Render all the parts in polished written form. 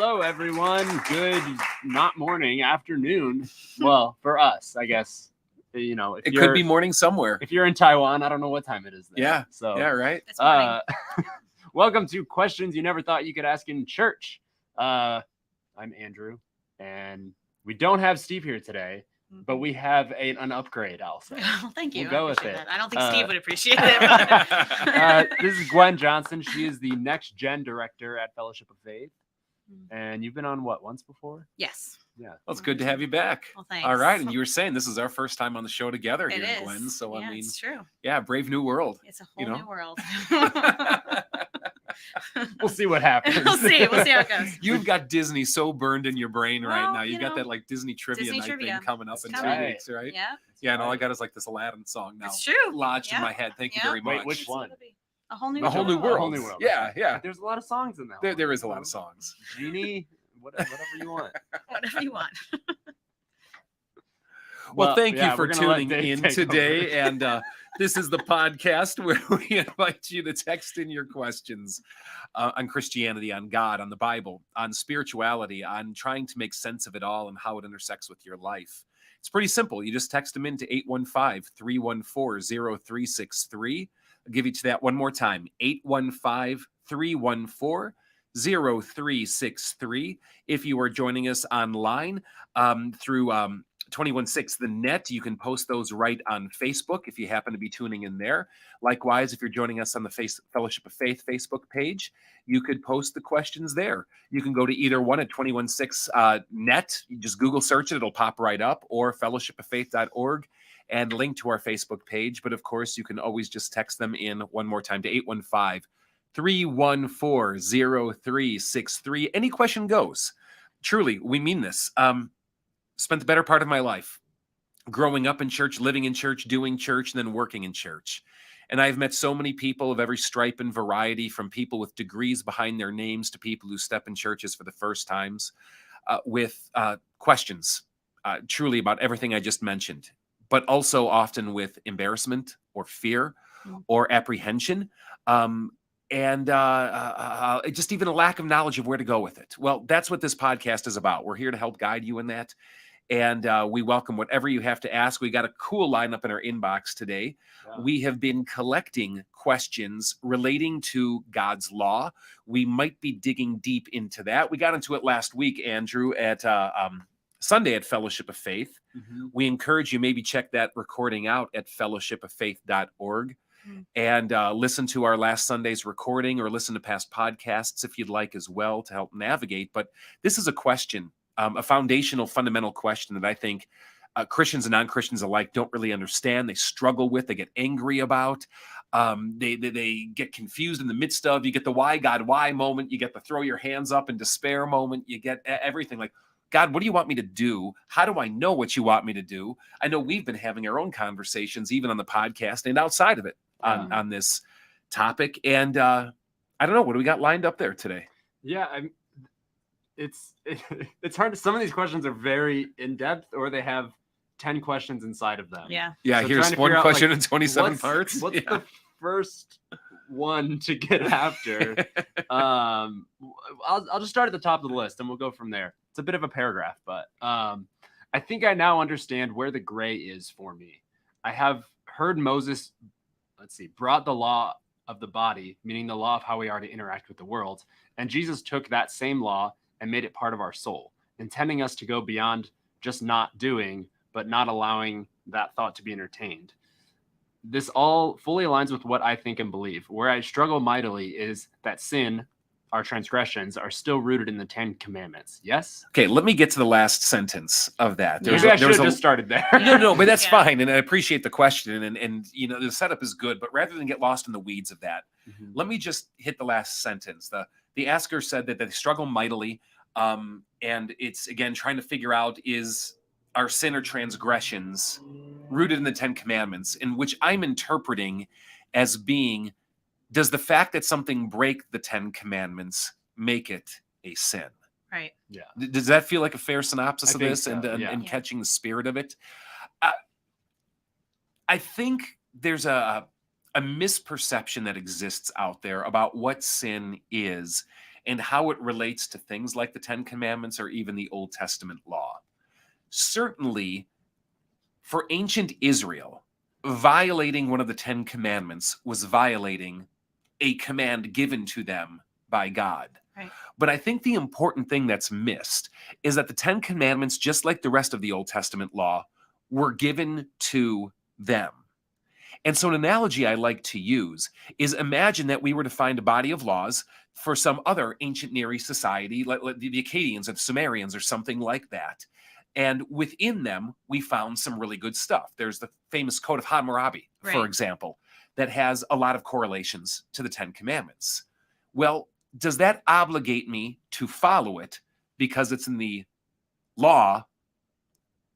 Hello, everyone. Good, not morning, afternoon. Well, for us, I guess. You know, if it could be morning somewhere. If you're in Taiwan, I don't know what time it is there. Yeah. So yeah, right. It's morning. Welcome to Questions You Never Thought You Could Ask in Church. I'm Andrew, and we don't have Steve here today, but we have an upgrade, I'll say. Well, thank you. We'll go I with appreciate it. that. I don't think Steve would appreciate it. But... This is Gwen Johnson. She is the Next Gen Director at Fellowship of Faith. And you've been on what, once before? Yes. Yeah. Well, it's good to have you back. Well, thanks. All right. And you were saying this is our first time on the show together It here, is. Gwen. So, yeah, I mean, it's true. yeah, brave new world. It's a whole new world. We'll see what happens. We'll see how it goes. You've got Disney so burned in your brain right Well, now. You've you got know, that like Disney trivia night thing coming up in 2 coming. weeks, right? Yeah. Yeah, and all I got is like this Aladdin song now. It's true. Lodged in Yeah. my head. Thank you Yeah. very much. Wait, which one? A whole new A whole new world. world. A whole new world. Yeah, yeah. But there's a lot of songs in that. There is a lot of songs. Genie, whatever you want. Whatever you want. Well, thank you for we're gonna let tuning Dave in take today. over. And this is the podcast where we invite you to text in your questions on Christianity, on God, on the Bible, on spirituality, on trying to make sense of it all and how it intersects with your life. It's pretty simple. You just text them in to 815-314-0363. I'll give you to that one more time, 815-314-0363. If you are joining us online through 216 the net, you can post those right on Facebook if you happen to be tuning in there. Likewise, if you're joining us on the Fellowship of Faith Facebook page, you could post the questions there. You can go to either one at 216 net. You just Google search it, it'll pop right up, or fellowshipoffaith.org and link to our Facebook page. But of course, you can always just text them in one more time to 815-314-0363. Any question goes. Truly, we mean this. Spent the better part of my life growing up in church, living in church, doing church, and then working in church. And I've met so many people of every stripe and variety, from people with degrees behind their names to people who step in churches for the first times with questions, truly about everything I just mentioned, but also often with embarrassment or fear or apprehension. And just even a lack of knowledge of where to go with it. Well, that's what this podcast is about. We're here to help guide you in that. And we welcome whatever you have to ask. We got a cool lineup in our inbox today. Yeah. We have been collecting questions relating to God's law. We might be digging deep into that. We got into it last week, Andrew, at Sunday at Fellowship of Faith. Mm-hmm. We encourage you, maybe check that recording out at fellowshipoffaith.org. And listen to our last Sunday's recording, or listen to past podcasts if you'd like as well to help navigate. But this is a question, a foundational, fundamental question that I think Christians and non-Christians alike don't really understand. They struggle with, they get angry about, they get confused in the midst of. You get the why, God, why moment. You get the throw your hands up in despair moment. You get everything like, God, what do you want me to do? How do I know what you want me to do? I know we've been having our own conversations, even on the podcast and outside of it, on this topic. And I don't know, what do we got lined up there today? Yeah, it's hard. Some of these questions are very in-depth, or they have 10 questions inside of them. Yeah. Yeah, so here's one question in 27 parts. What's the first one to get after? I'll just start at the top of the list and we'll go from there. It's a bit of a paragraph, but I think I now understand where the gray is for me. I have heard Moses, brought the law of the body, meaning the law of how we are to interact with the world. And Jesus took that same law and made it part of our soul, intending us to go beyond just not doing, but not allowing that thought to be entertained. This all fully aligns with what I think and believe. Where I struggle mightily is that sin, our transgressions, are still rooted in the 10 Commandments. Yes? Okay, let me get to the last sentence of that. Maybe I should have just started there. No, but that's fine. And I appreciate the question. And you know, the setup is good, but rather than get lost in the weeds of that, let me just hit the last sentence. The asker said that they struggle mightily. And it's, again, trying to figure out, is our sin or transgressions rooted in the 10 Commandments, in which I'm interpreting as being, does the fact that something break the 10 Commandments make it a sin? Right. Yeah. Does that feel like a fair synopsis of this, so, and catching the spirit of it? I think there's a misperception that exists out there about what sin is, and how it relates to things like the Ten Commandments or even the Old Testament law. Certainly, for ancient Israel, violating one of the Ten Commandments was violating a command given to them by God. Right. But I think the important thing that's missed is that the Ten Commandments, just like the rest of the Old Testament law, were given to them. And so an analogy I like to use is imagine that we were to find a body of laws for some other ancient Near East society, like the Akkadians or the Sumerians or something like that. And within them, we found some really good stuff. There's the famous Code of Hammurabi, for Right. example, that has a lot of correlations to the Ten Commandments. Well, does that obligate me to follow it because it's in the law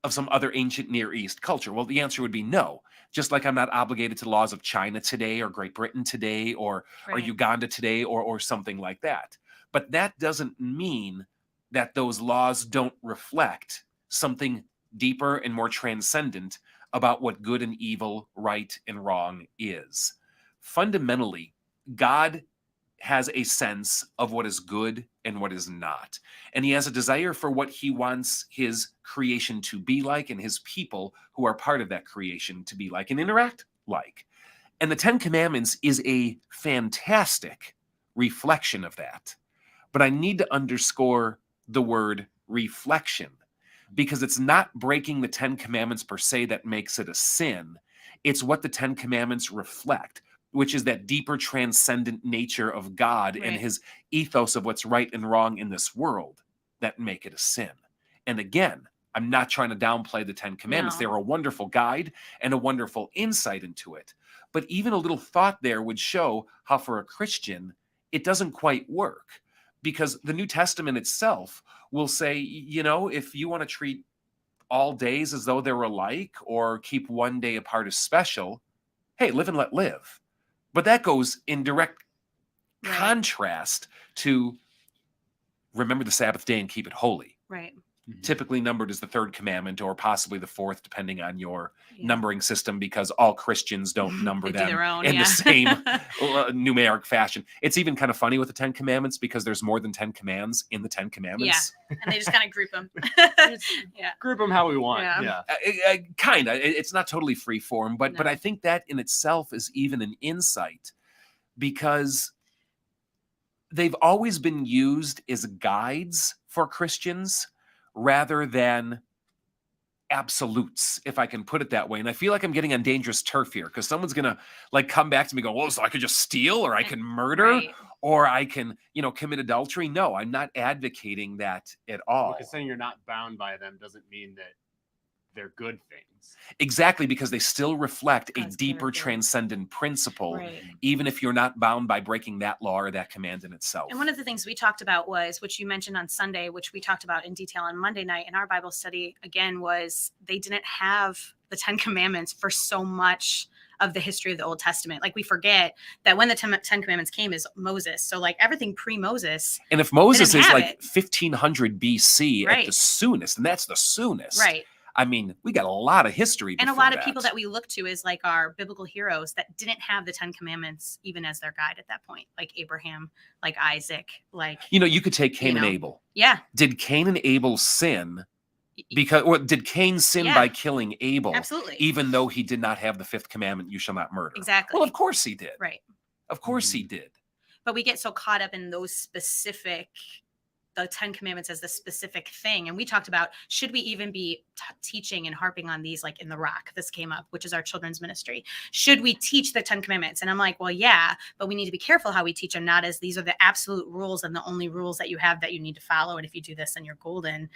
of some other ancient Near East culture? Well, the answer would be no. Just like I'm not obligated to the laws of China today or Great Britain today or Right. Uganda today or something like that. But that doesn't mean that those laws don't reflect something deeper and more transcendent about what good and evil, right and wrong is. Fundamentally, God has a sense of what is good and what is not. And he has a desire for what he wants his creation to be like and his people who are part of that creation to be like and interact like. And the Ten Commandments is a fantastic reflection of that. But I need to underscore the word reflection, because it's not breaking the Ten Commandments per se that makes it a sin. It's what the Ten Commandments reflect, which is that deeper transcendent nature of God and Right. his ethos of what's right and wrong in this world that make it a sin. And again, I'm not trying to downplay the Ten Commandments. No. They're a wonderful guide and a wonderful insight into it. But even a little thought there would show how for a Christian, it doesn't quite work, because the New Testament itself will say, you know, if you want to treat all days as though they're alike or keep one day apart as special, hey, live and let live. But that goes in direct Right. contrast to remember the Sabbath day and keep it holy. Right. Typically numbered as the third commandment or possibly the fourth, depending on your Yeah. numbering system, because all Christians don't number They do them their own, in yeah. the same numeric fashion. It's even kind of funny with the Ten Commandments because there's more than 10 commands in the Ten Commandments. And they just kind of group them. Yeah. Group them how we want. Yeah. Yeah. Kind of. It's not totally free form, but No. I think that in itself is even an insight, because they've always been used as guides for Christians rather than absolutes, if I can put it that way. And I feel like I'm getting on dangerous turf here, because someone's gonna like come back to me and go, well, so I could just steal, or I can murder, Right. or I can, commit adultery. No, I'm not advocating that at all. Because saying you're not bound by them doesn't mean that they're good things. Exactly, because they still reflect a God's deeper character. transcendent principle, Right. even if you're not bound by breaking that law or that command in itself. And one of the things we talked about was, which you mentioned on Sunday, which we talked about in detail on Monday night in our Bible study, again, was they didn't have the Ten Commandments for so much of the history of the Old Testament. Like, we forget that when the Ten Commandments came is Moses. So like everything pre-Moses. And if Moses didn't is have like it. 1500 BC at Right. the soonest, and that's the soonest. Right. I mean, we got a lot of history. And a before lot of people that we look to as like our biblical heroes that didn't have the Ten Commandments even as their guide at that point, like Abraham, like Isaac, like, you could take Cain and know. Abel. yeah, Did Cain and Abel sin because, or did Cain sin Yeah. by killing Abel, absolutely. even though he did not have the fifth commandment, you shall not murder? Exactly. Well, of course he did. Right. Of course he did. But we get so caught up in those specific, the Ten Commandments as the specific thing. And we talked about, should we even be teaching and harping on these, like in The Rock, this came up, which is our children's ministry. Should we teach the Ten Commandments? And I'm like, well, yeah, but we need to be careful how we teach them, not as these are the absolute rules and the only rules that you have that you need to follow. And if you do this, then you're golden.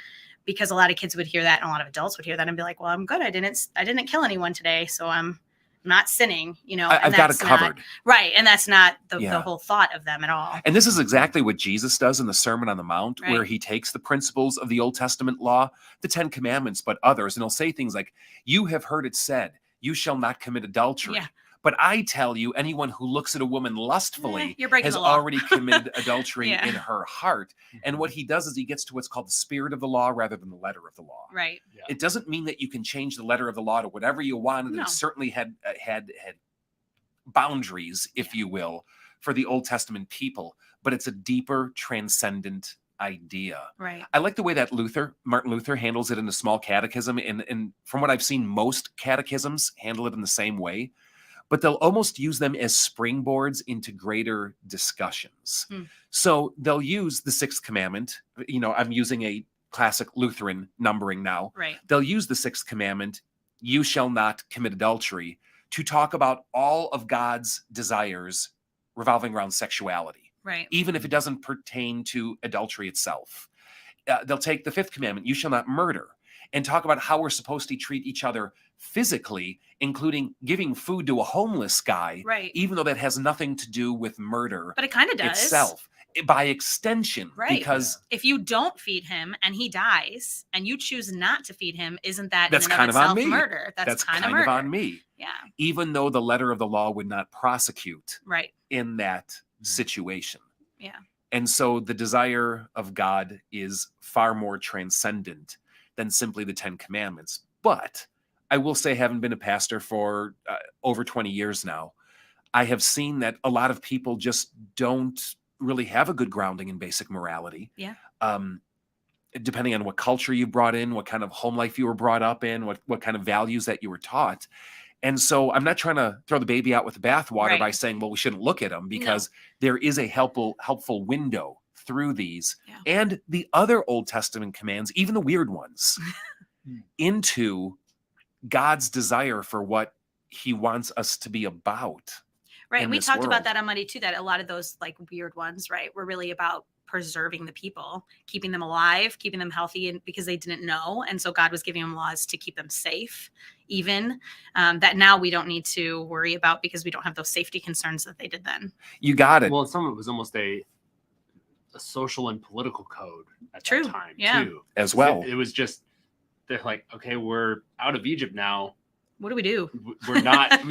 Because a lot of kids would hear that and a lot of adults would hear that and be like, well, I'm good. I didn't kill anyone today. So I'm not sinning, I've got it covered. Right. And that's not the Yeah. whole thought of them at all. And this is exactly what Jesus does in the Sermon on the Mount, where Right. he takes the principles of the Old Testament law, the Ten Commandments, but others, and he'll say things like, you have heard it said, you shall not commit adultery. Yeah. But I tell you, anyone who looks at a woman lustfully You're breaking has the law. already committed adultery Yeah. in her heart. And what he does is he gets to what's called the spirit of the law rather than the letter of the law. Right. It doesn't mean that you can change the letter of the law to whatever you want. And No. it certainly had boundaries, if you will, for the Old Testament people, but it's a deeper, transcendent idea. Right. I like the way that Martin Luther handles it in the small catechism. And from what I've seen, most catechisms handle it in the same way, but they'll almost use them as springboards into greater discussions. So they'll use the sixth commandment. I'm using a classic Lutheran numbering now. Right. They'll use the sixth commandment, you shall not commit adultery, to talk about all of God's desires revolving around sexuality. Right. Even if it doesn't pertain to adultery itself. They'll take the fifth commandment, you shall not murder, and talk about how we're supposed to treat each other physically, including giving food to a homeless guy, Right. even though that has nothing to do with murder But it kind of does. itself. By extension, Right. because if you don't feed him and he dies and you choose not to feed him, isn't that that's in and kind of of on itself me. murder? That's kind of murder. on me. Yeah. Even though the letter of the law would not prosecute Right. in that situation. Yeah. And so the desire of God is far more transcendent than simply the 10 commandments. But I will say, having been a pastor for over 20 years now, I have seen that a lot of people just don't really have a good grounding in basic morality. Yeah. Depending on what culture you brought in, what kind of home life you were brought up in, what kind of values that you were taught. And so I'm not trying to throw the baby out with the bathwater Right. by saying, well, we shouldn't look at them, because there is a helpful window through these and the other Old Testament commands, even the weird ones, into God's desire for what he wants us to be about. Right. And we talked world. about that on Monday too, that a lot of those like weird ones, right, were really about preserving the people, keeping them alive, keeping them healthy, and because they didn't know. And so God was giving them laws to keep them safe, even that now we don't need to worry about because we don't have those safety concerns that they did then. You got it. Well, some of it was almost a social and political code at True. that time too. As well. It was just, they're like, okay, we're out of Egypt now. What do we do? We're not,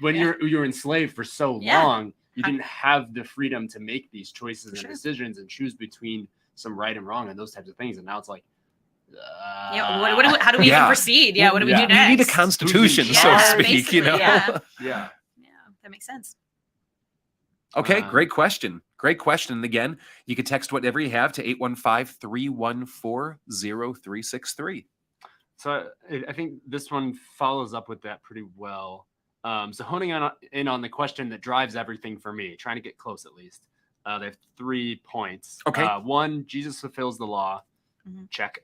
when you're enslaved for so long, you didn't have the freedom to make these choices and decisions and choose between some right and wrong and those types of things. And now it's like, how do we even proceed? Yeah, what do we do next? You need a constitution, so to speak. basically, Yeah, that makes sense. Okay, great question. Great question. And again, you can text whatever you have to 815-314-0363. So I think this one follows up with that pretty well. So honing in on the question that drives everything for me, trying to get close at least. They have 3 points. Okay. 1, Jesus fulfills the law. Mm-hmm. Check.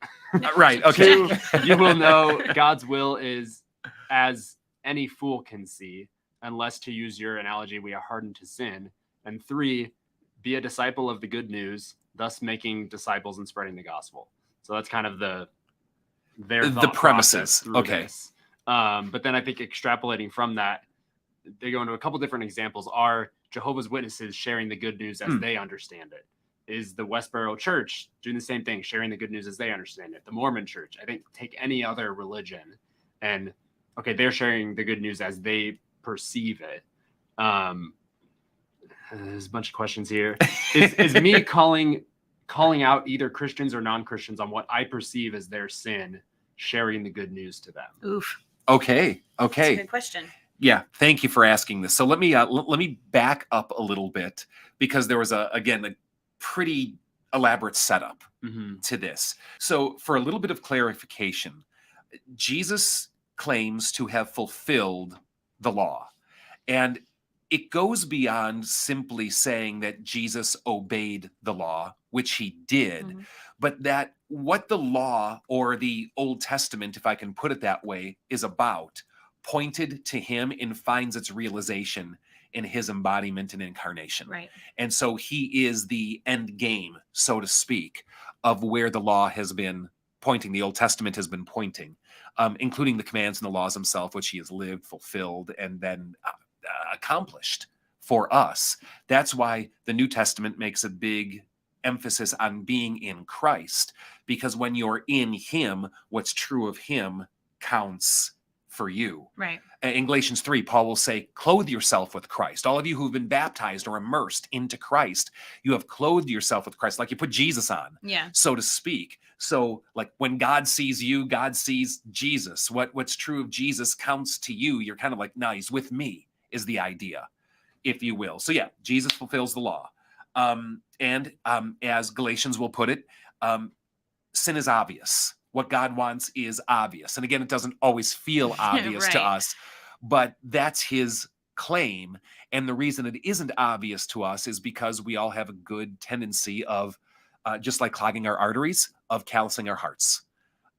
Right. Okay. 2, you will know God's will is as any fool can see, unless, to use your analogy, we are hardened to sin. And 3, be a disciple of the good news, thus making disciples and spreading the gospel. So that's kind of the premises. Okay. This. But then I think extrapolating from that, they go into a couple different examples. Are Jehovah's Witnesses sharing the good news as they understand it? Is the Westboro Church doing the same thing, sharing the good news as they understand it? The Mormon Church, I think, take any other religion and, okay, they're sharing the good news as they perceive it. There's a bunch of questions here. Is me calling out either Christians or non-Christians on what I perceive as their sin, sharing the good news to them? Oof. Okay. That's a good question. Yeah, thank you for asking this. So let me back up a little bit, because there was a pretty elaborate setup to this. So for a little bit of clarification, Jesus claims to have fulfilled the law, and it goes beyond simply saying that Jesus obeyed the law, which he did, but that what the law, or the Old Testament, if I can put it that way, is about, pointed to him and finds its realization in his embodiment and incarnation. Right. And so he is the end game, so to speak, of where the law has been pointing, the Old Testament has been pointing, including the commands and the laws himself, which he has lived, fulfilled, and then accomplished for us. That's why the New Testament makes a big emphasis on being in Christ, because when you're in him, what's true of him counts for you. Right. In Galatians 3, Paul will say, clothe yourself with Christ. All of you who've been baptized or immersed into Christ, you have clothed yourself with Christ, like you put Jesus on, so to speak. So like when God sees you, God sees Jesus. What's true of Jesus counts to you. You're kind of like, nah, he's with me, is the idea. if you will. So yeah, Jesus fulfills the law. And as Galatians will put it, sin is obvious. What God wants is obvious. And again, it doesn't always feel obvious to Right. us, but that's his claim. And the reason it isn't obvious to us is because we all have a good tendency of, just like clogging our arteries, of callousing our hearts.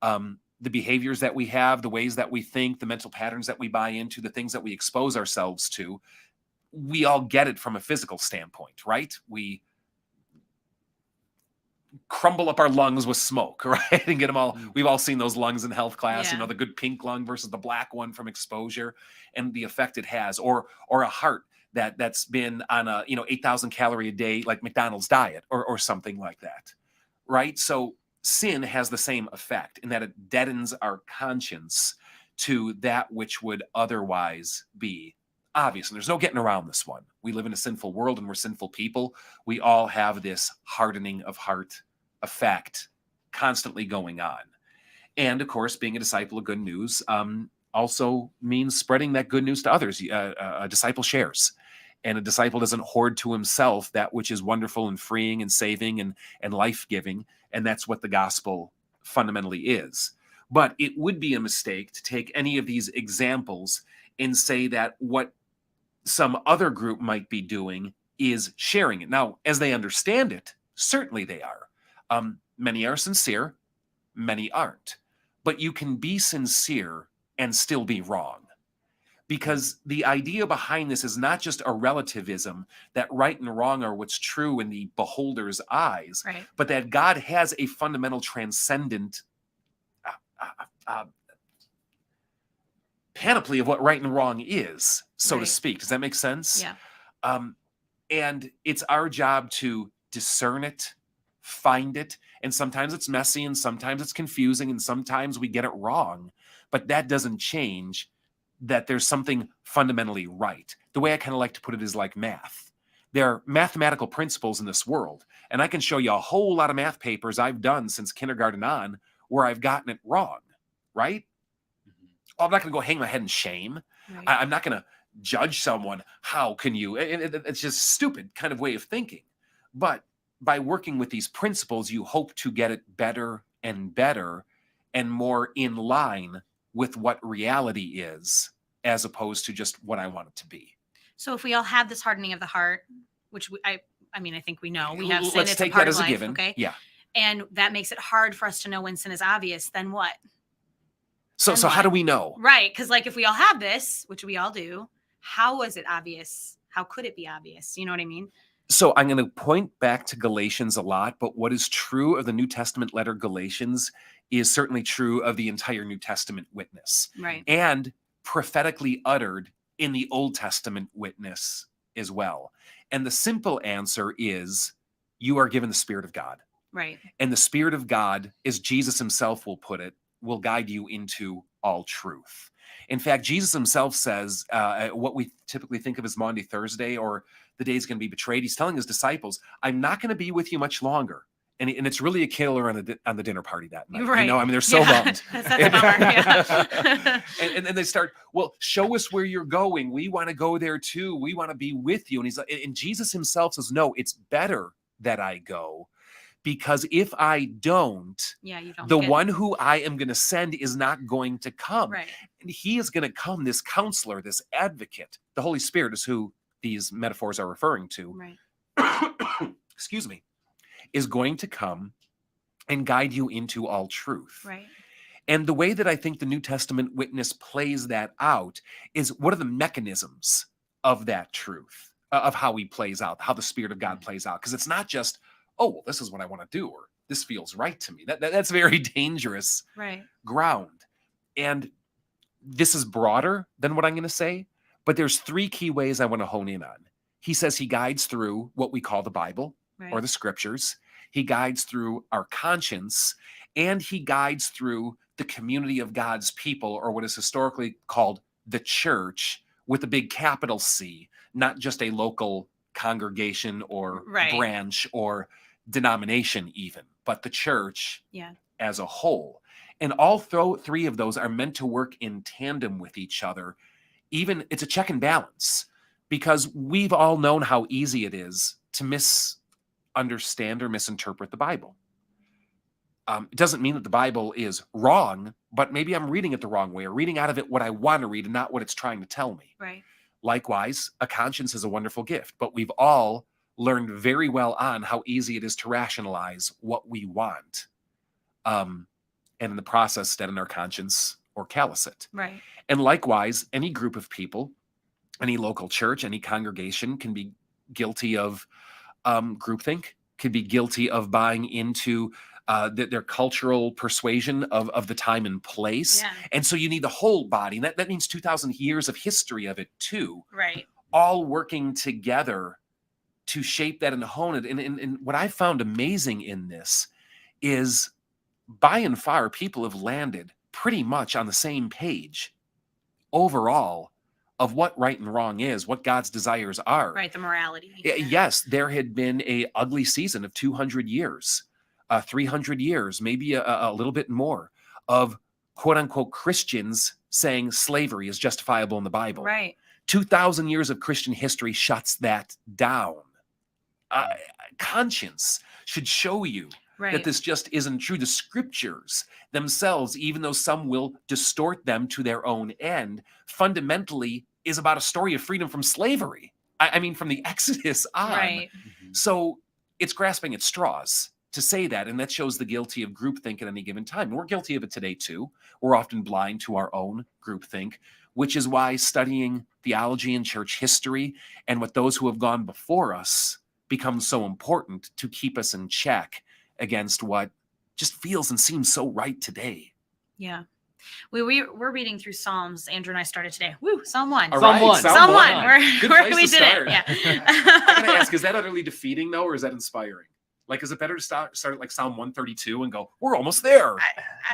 The behaviors that we have, the ways that we think, the mental patterns that we buy into, the things that we expose ourselves to, we all get it from a physical standpoint, right? We crumble up our lungs with smoke, right? And get them all, we've all seen those lungs in health class, Yeah. the good pink lung versus the black one from exposure and the effect it has, or a heart that's been on a, 8,000 calorie a day, like McDonald's diet or something like that, right? So sin has the same effect in that it deadens our conscience to that which would otherwise be obvious. And there's no getting around this one. We live in a sinful world and we're sinful people. We all have this hardening of heart effect constantly going on. And of course, being a disciple of good news also means spreading that good news to others. A disciple shares. And a disciple doesn't hoard to himself that which is wonderful and freeing and saving and life-giving. And that's what the gospel fundamentally is. But it would be a mistake to take any of these examples and say that what some other group might be doing is sharing it. Now, as they understand it, certainly they are. Many are sincere, many aren't. But you can be sincere and still be wrong. Because the idea behind this is not just a relativism that right and wrong are what's true in the beholder's eyes, Right. but that God has a fundamental transcendent panoply of what right and wrong is, so to Right. speak. Does that make sense? Yeah. And it's our job to discern it, find it, and sometimes it's messy and sometimes it's confusing and sometimes we get it wrong, but that doesn't change that there's something fundamentally right. The way I kind of like to put it is like math. There are mathematical principles in this world, and I can show you a whole lot of math papers I've done since kindergarten on where I've gotten it wrong, right? Oh, I'm not going to go hang my head in shame. Right. I'm not going to judge someone. How can you? It's just a stupid kind of way of thinking. But by working with these principles, you hope to get it better and better and more in line with what reality is, as opposed to just what I want it to be. So if we all have this hardening of the heart, which I think we know we have sin, Let's it's take a part that of as a life, given. okay? Yeah. And that makes it hard for us to know when sin is obvious. Then what? So Then how do what? we know? Right. Because like if we all have this, which we all do, how is it obvious? How could it be obvious? You know what I mean? So I'm going to point back to Galatians a lot, but what is true of the New Testament letter Galatians is certainly true of the entire New Testament witness, Right. and prophetically uttered in the Old Testament witness as well. And the simple answer is you are given the Spirit of God. Right. And the Spirit of God, as Jesus himself will put it, will guide you into all truth. In fact, Jesus himself says what we typically think of as Maundy Thursday or the day he's going to be betrayed. He's telling his disciples, I'm not going to be with you much longer. And it's really a killer on the dinner party that night. Right. I mean, they're so bummed. That's a bummer. Yeah. and they start, well, show us where you're going. We want to go there too. We want to be with you. And he's like, and Jesus himself says, no, it's better that I go, because if I don't, Yeah, you don't. the one who I am going to send is not going to come. Right. And he is going to come, this counselor, this advocate. The Holy Spirit is who these metaphors are referring to. Right. Excuse me. Is going to come and guide you into all truth. Right. And the way that I think the New Testament witness plays that out is what are the mechanisms of that truth, of how he plays out, how the Spirit of God plays out. Because it's not just, oh, well, this is what I want to do, or this feels right to me. That's very dangerous ground. And this is broader than what I'm going to say, but there's three key ways I want to hone in on. He says he guides through what we call the Bible. Right. Or the scriptures. He guides through our conscience, and he guides through the community of God's people, or what is historically called the church, with a big capital C, not just a local congregation or branch or denomination even, but the church as a whole. And all three of those are meant to work in tandem with each other. Even it's a check and balance. because we've all known how easy it is to misunderstand or misinterpret the Bible. It doesn't mean that the Bible is wrong, but maybe I'm reading it the wrong way or reading out of it what I want to read and not what it's trying to tell me. Right. Likewise, a conscience is a wonderful gift, but we've all learned very well on how easy it is to rationalize what we want. And in the process, deaden our conscience or callous it. Right. And likewise, any group of people, any local church, any congregation can be guilty of groupthink, could be guilty of buying into their cultural persuasion of the time and place. Yeah. And so you need the whole body. And that means 2,000 years of history of it too. Right. All working together to shape that and hone it. And what I found amazing in this is by and far, people have landed pretty much on the same page overall of what right and wrong is, what God's desires are. Right. The morality. Yes, there had been a ugly season of 200 years, 300 years, maybe a little bit more of quote unquote Christians saying slavery is justifiable in the Bible. Right. 2,000 years of Christian history shuts that down. Conscience should show you that this just isn't true. The scriptures themselves, even though some will distort them to their own end, fundamentally is about a story of freedom from slavery. I mean, from the Exodus on. Right. So it's grasping at straws to say that, and that shows the guilty of groupthink at any given time. And we're guilty of it today too. We're often blind to our own groupthink, which is why studying theology and church history and what those who have gone before us becomes so important to keep us in check against what just feels and seems so right today. Yeah. We're reading through Psalms. Andrew and I started today. Woo, Psalm 1. All right, Psalm 1. Good Where place we to did start. it. Yeah. I gotta ask, is that utterly defeating though, or is that inspiring? Like, is it better to start at like Psalm 132 and go, we're almost there?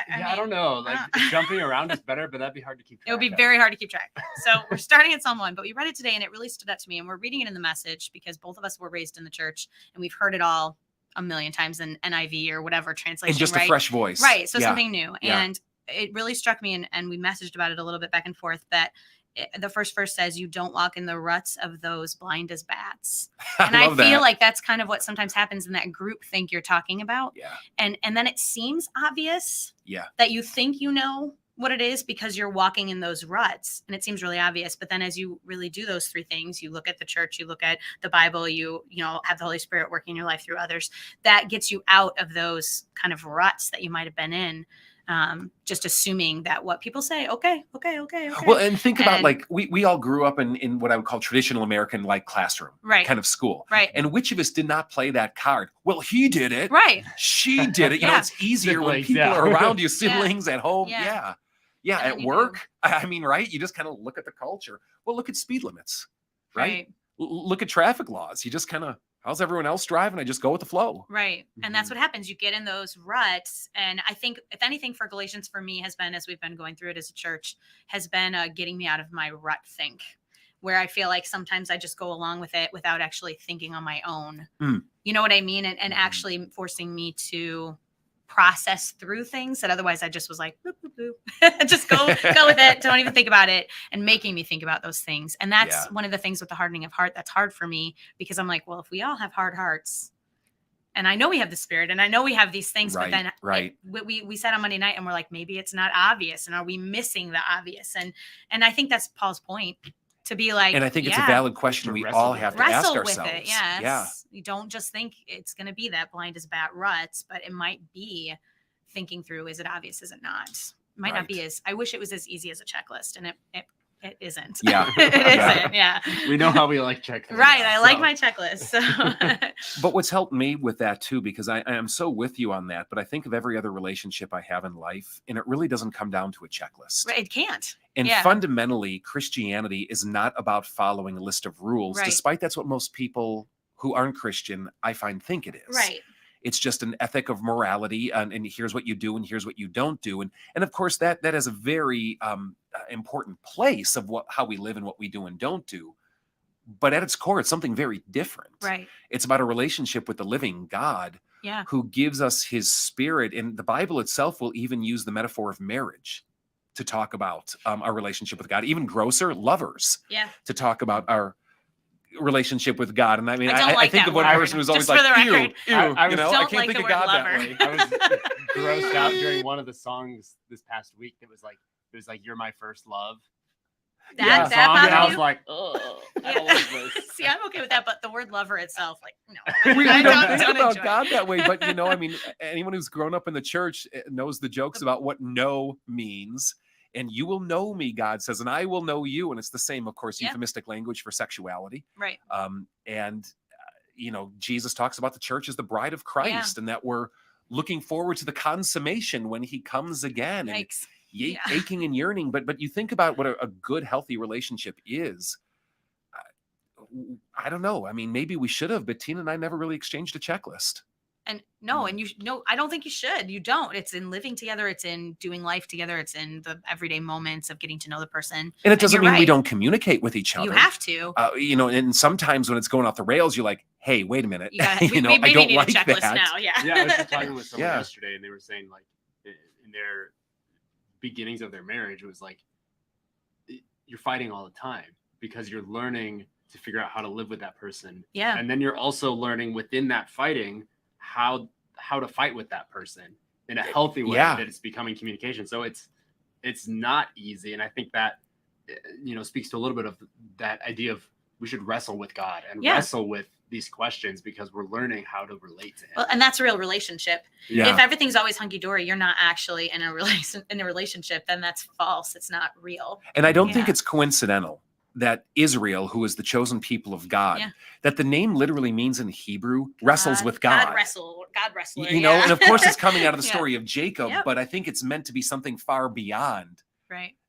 I don't know. Like jumping around is better, but that'd be hard to keep track. It would be of. very hard to keep track. So we're starting at Psalm 1, but we read it today and it really stood out to me. And we're reading it in the Message because both of us were raised in the church and we've heard it all a million times in NIV or whatever translation. And just a fresh voice. Right. So Yeah. something new. Yeah. And it really struck me, and we messaged about it a little bit back and forth, that the first verse says, you don't walk in the ruts of those blind as bats. And I feel like that's kind of what sometimes happens in that group think you're talking about. Yeah. And then it seems obvious Yeah. that you think you know what it is because you're walking in those ruts, and it seems really obvious. But then as you really do those three things, you look at the church, you look at the Bible, you have the Holy Spirit working in your life through others, that gets you out of those kind of ruts that you might have been in. Just assuming that what people say, okay. Well, and think about like we all grew up in what I would call traditional American like classroom kind of school. Right. And which of us did not play that card? Well, he did it. Right. She did it. You know, it's easier when people are around you, siblings at home. Yeah. At work. I mean, right. You just kind of look at the culture. Well, look at speed limits, right? Look at traffic laws. You just kind of, how's everyone else driving? I just go with the flow. Right. And that's what happens. You get in those ruts. And I think if anything for Galatians for me has been, as we've been going through it as a church, has been getting me out of my rut think, where I feel like sometimes I just go along with it without actually thinking on my own. You know what I mean? And actually forcing me to process through things that otherwise I just was like, boop, boop, boop. Just go with it. Don't even think about it, and making me think about those things. And that's one of the things with the hardening of heart that's hard for me, because I'm like, well, if we all have hard hearts, and I know we have the Spirit and I know we have these things, but then we said on Monday night and we're like, maybe it's not obvious, and are we missing the obvious? And I think that's Paul's point. To be like, and I think it's a valid question we all have to ask ourselves. With it, yes. Yeah. You don't just think it's going to be that blind as bat ruts, but it might be thinking through, is it obvious? Is it not? It might not be I wish it was as easy as a checklist, and it isn't. Yeah. It isn't. Yeah. We know how we like check things. Right. I like my checklist. So. But what's helped me with that too, because I am so with you on that, but I think of every other relationship I have in life, and it really doesn't come down to a checklist. Right. It can't. And fundamentally, Christianity is not about following a list of rules, despite that's what most people who aren't Christian, I find, think it is. Right. It's just an ethic of morality, and here's what you do and here's what you don't do. And of course, that has a very important place of how we live and what we do and don't do. But at its core, it's something very different. Right. It's about a relationship with the living God who gives us his Spirit. And the Bible itself will even use the metaphor of marriage to talk about our relationship with God, even grosser, lovers, to talk about our relationship with God. And I mean, I don't I like think that of one word, person who's always just for like, the ew, record. ew, I you know, I don't can't like think the of word God lover. that way. I was grossed out during one of the songs this past week. It was like, "You're my first love." That song, and bothered I you? was like, "Oh, I don't like this." See, I'm okay with that, but the word lover itself, like, no. We I don't think don't about enjoy God it. that way, but you know, I mean, anyone who's grown up in the church knows the jokes about what know means. And you will know me, God says, and I will know you. And it's the same, of course, Yeah. euphemistic language for sexuality. Right. And you know, Jesus talks about the church as the bride of Christ, and that we're looking forward to the consummation when he comes again. And Yikes. aching and yearning. But you think about what a good, healthy relationship is. I don't know. I mean, maybe we should have, but Tina and I never really exchanged a checklist. And no, and I don't think you should. You don't. It's in living together. It's in doing life together. It's in the everyday moments of getting to know the person. And it doesn't you're mean we right. don't communicate with each other. You have to. You know, and sometimes when it's going off the rails, you're like, hey, wait a minute. You gotta, you know, we I maybe don't need like a checklist that. now. Yeah. Yeah, I was just talking with someone Yeah. yesterday, and they were saying, like, in their beginnings of their marriage, it was like you're fighting all the time because you're learning to figure out how to live with that person. Yeah. And then you're also learning within that fighting how to fight with that person in a healthy way, that it's becoming communication. So it's not easy. And I think that, you know, speaks to a little bit of that idea of we should wrestle with God and wrestle with these questions because we're learning how to relate to him. Well, and that's a real relationship. Yeah. If everything's always hunky-dory, you're not actually in a relationship, then that's false. It's not real. And I don't think it's coincidental that Israel, who is the chosen people of God, that the name literally means in Hebrew, wrestles with God. God wrestler. You know, and of course it's coming out of the story of Jacob, Yep. but I think it's meant to be something far beyond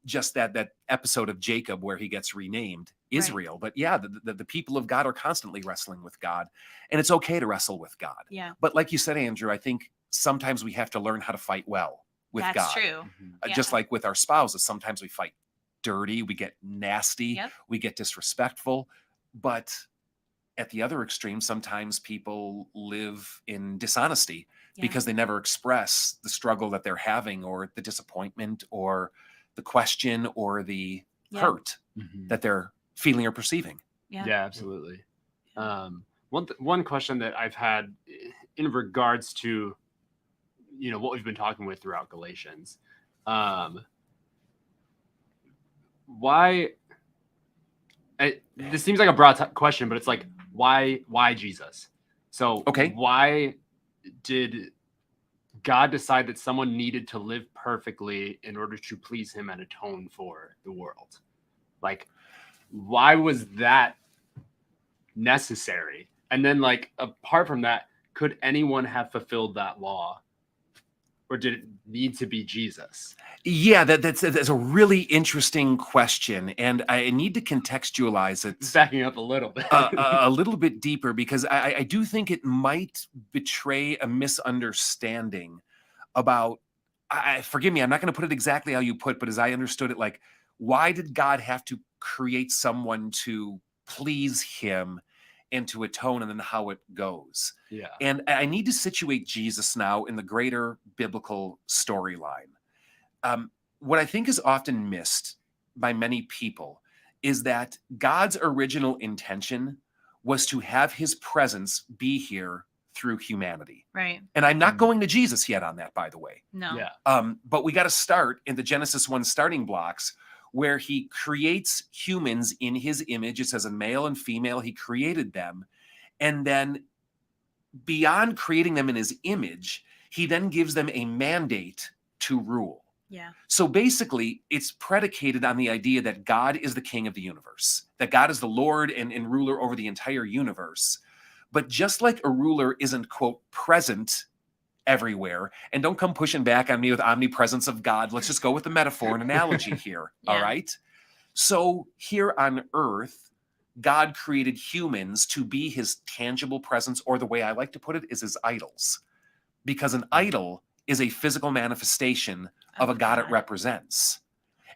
just that episode of Jacob where he gets renamed Israel. But yeah, the people of God are constantly wrestling with God, and it's okay to wrestle with God. Yeah. But like you said, Andrew, I think sometimes we have to learn how to fight well with God. That's true. Just like with our spouses, sometimes we fight dirty, we get nasty, we get disrespectful. But at the other extreme, sometimes people live in dishonesty because they never express the struggle that they're having, or the disappointment, or the question, or the hurt that they're feeling or perceiving. Yeah, absolutely. One question that I've had in regards to, you know, what we've been talking with throughout Galatians, why this seems like a broad question, but it's like, why Jesus? So why did God decide that someone needed to live perfectly in order to please him and atone for the world? Like, why was that necessary? And then, like, apart from that, could anyone have fulfilled that law? Or did it need to be Jesus? Yeah, that's a really interesting question. And I need to contextualize it. Backing up a little bit. a little bit deeper, because I do think it might betray a misunderstanding about, forgive me, I'm not going to put it exactly how you put, but as I understood it, like, why did God have to create someone to please him and to atone, and then how it goes? Yeah. And I need to situate Jesus now in the greater biblical storyline. What I think is often missed by many people is that God's original intention was to have his presence be here through humanity. Right. And I'm not going to Jesus yet on that, by the way. No. Yeah. But we got to start in the Genesis 1 starting blocks, where he creates humans in his image. It says a male and female, he created them. And then beyond creating them in his image, he then gives them a mandate to rule. Yeah. So basically, it's predicated on the idea that God is the king of the universe, that God is the Lord and ruler over the entire universe. But just like a ruler isn't, quote, present everywhere, and don't come pushing back on me with omnipresence of God. Let's just go with the metaphor and analogy here. All right. So here on earth, God created humans to be his tangible presence, or the way I like to put it is his idols, because an idol is a physical manifestation of a God it represents.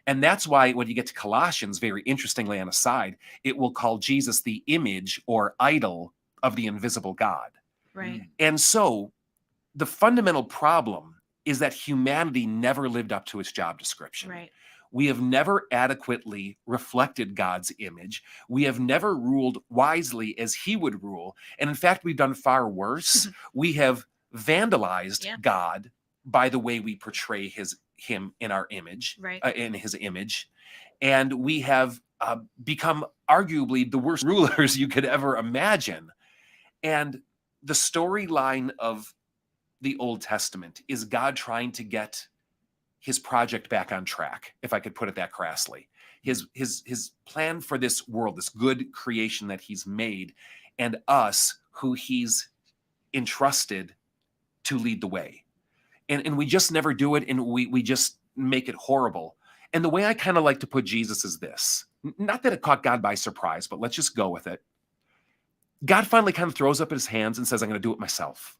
And that's why when you get to Colossians, very interestingly on a side, it will call Jesus the image or idol of the invisible God. Right. And so the fundamental problem is that humanity never lived up to its job description. Right. We have never adequately reflected God's image. We have never ruled wisely as he would rule. And in fact, we've done far worse. We have vandalized God by the way we portray him in our image, in his image. And we have become arguably the worst rulers you could ever imagine. And the storyline of the Old Testament is God trying to get his project back on track, if I could put it that crassly. His plan for this world, this good creation that he's made, and us who he's entrusted to lead the way. And we just never do it, and we just make it horrible. And the way I kind of like to put Jesus is this. Not that it caught God by surprise, but let's just go with it. God finally kind of throws up his hands and says, I'm going to do it myself.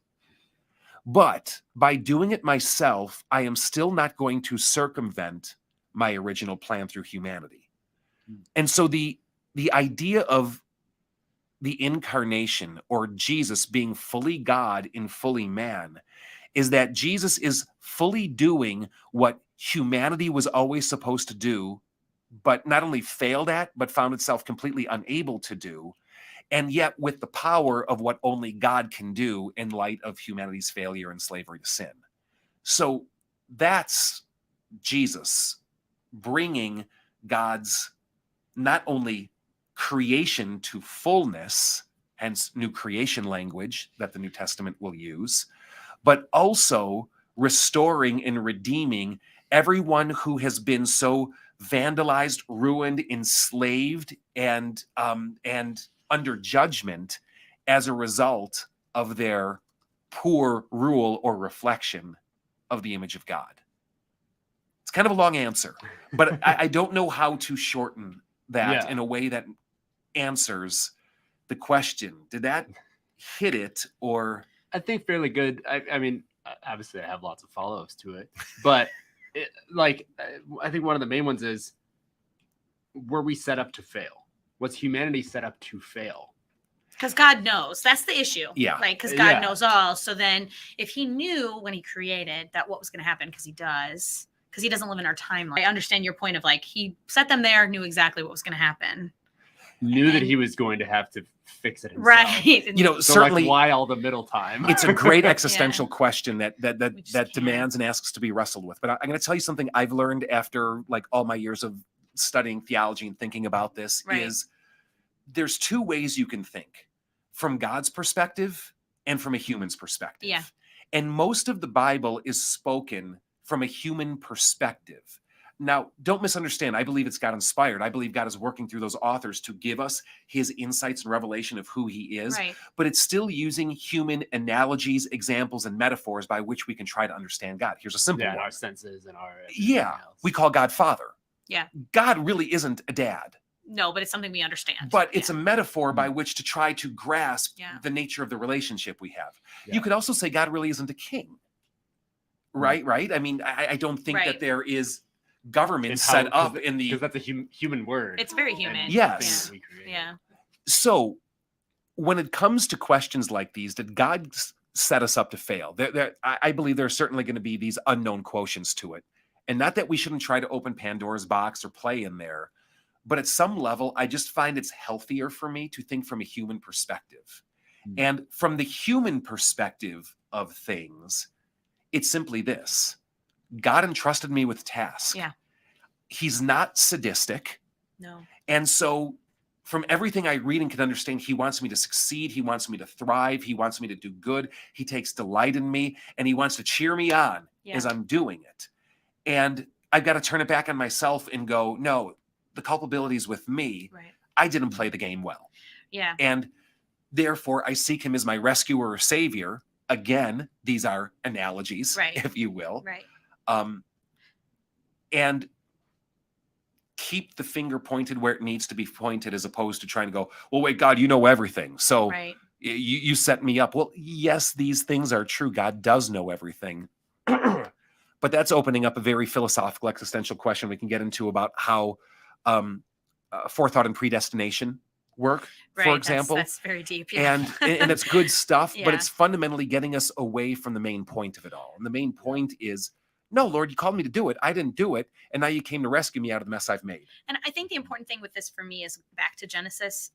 But by doing it myself, I am still not going to circumvent my original plan through humanity. And so the idea of the incarnation, or Jesus being fully God and fully man, is that Jesus is fully doing what humanity was always supposed to do, but not only failed at, but found itself completely unable to do. And yet with the power of what only God can do in light of humanity's failure and slavery to sin. So that's Jesus bringing God's not only creation to fullness, hence new creation language that the New Testament will use, but also restoring and redeeming everyone who has been so vandalized, ruined, enslaved, and under judgment as a result of their poor rule or reflection of the image of God. It's kind of a long answer, but I don't know how to shorten that in a way that answers the question. Did that hit it, or? I think fairly good. I mean, obviously I have lots of follow-ups to it, but I think one of the main ones is, were we set up to fail? Was humanity set up to fail? Because God knows. That's the issue. Yeah. Right? Because God knows all. So then if he knew when he created that what was going to happen, because he doesn't live in our timeline. I understand your point of like, he set them there, knew exactly what was going to happen. Knew that he was going to have to fix it himself. Right. You know, So certainly, like, why all the middle time? it's a great existential question that demands and asks to be wrestled with. But I'm going to tell you something I've learned after like all my years of studying theology and thinking about this is there's two ways you can think, from God's perspective and from a human's perspective. Yeah. And most of the Bible is spoken from a human perspective. Now, don't misunderstand. I believe it's God inspired. I believe God is working through those authors to give us his insights and revelation of who he is. Right. But it's still using human analogies, examples, and metaphors by which we can try to understand God. Here's a simple one. Our senses and our we call God Father. Yeah. God really isn't a dad. No, but it's something we understand. But it's a metaphor by which to try to grasp Yeah. the nature of the relationship we have. Yeah. You could also say God really isn't a king. Right? I mean, I don't think that there is government set up in the... Because that's a human word. It's very human. Yes. Yeah. So when it comes to questions like these, did God set us up to fail? I believe there are certainly going to be these unknown quotients to it. And not that we shouldn't try to open Pandora's box or play in there, but at some level, I just find it's healthier for me to think from a human perspective. And from the human perspective of things, it's simply this. God entrusted me with tasks. Yeah. He's not sadistic. No. And so from everything I read and can understand, he wants me to succeed. He wants me to thrive. He wants me to do good. He takes delight in me, and he wants to cheer me on as I'm doing it. And I've got to turn it back on myself and go, no, the culpability is with me. Right. I didn't play the game well. Yeah. And therefore, I seek him as my rescuer or savior. Again, these are analogies, if you will. Right. And keep the finger pointed where it needs to be pointed, as opposed to trying to go, well, wait, God, you know everything. So you set me up. Well, yes, these things are true. God does know everything. But that's opening up a very philosophical, existential question we can get into about how forethought and predestination work, for example. That's very deep. Yeah. And it's good stuff, but it's fundamentally getting us away from the main point of it all. And the main point is No, Lord, you called me to do it. I didn't do it. And now you came to rescue me out of the mess I've made. And I think the important thing with this for me is back to Genesis.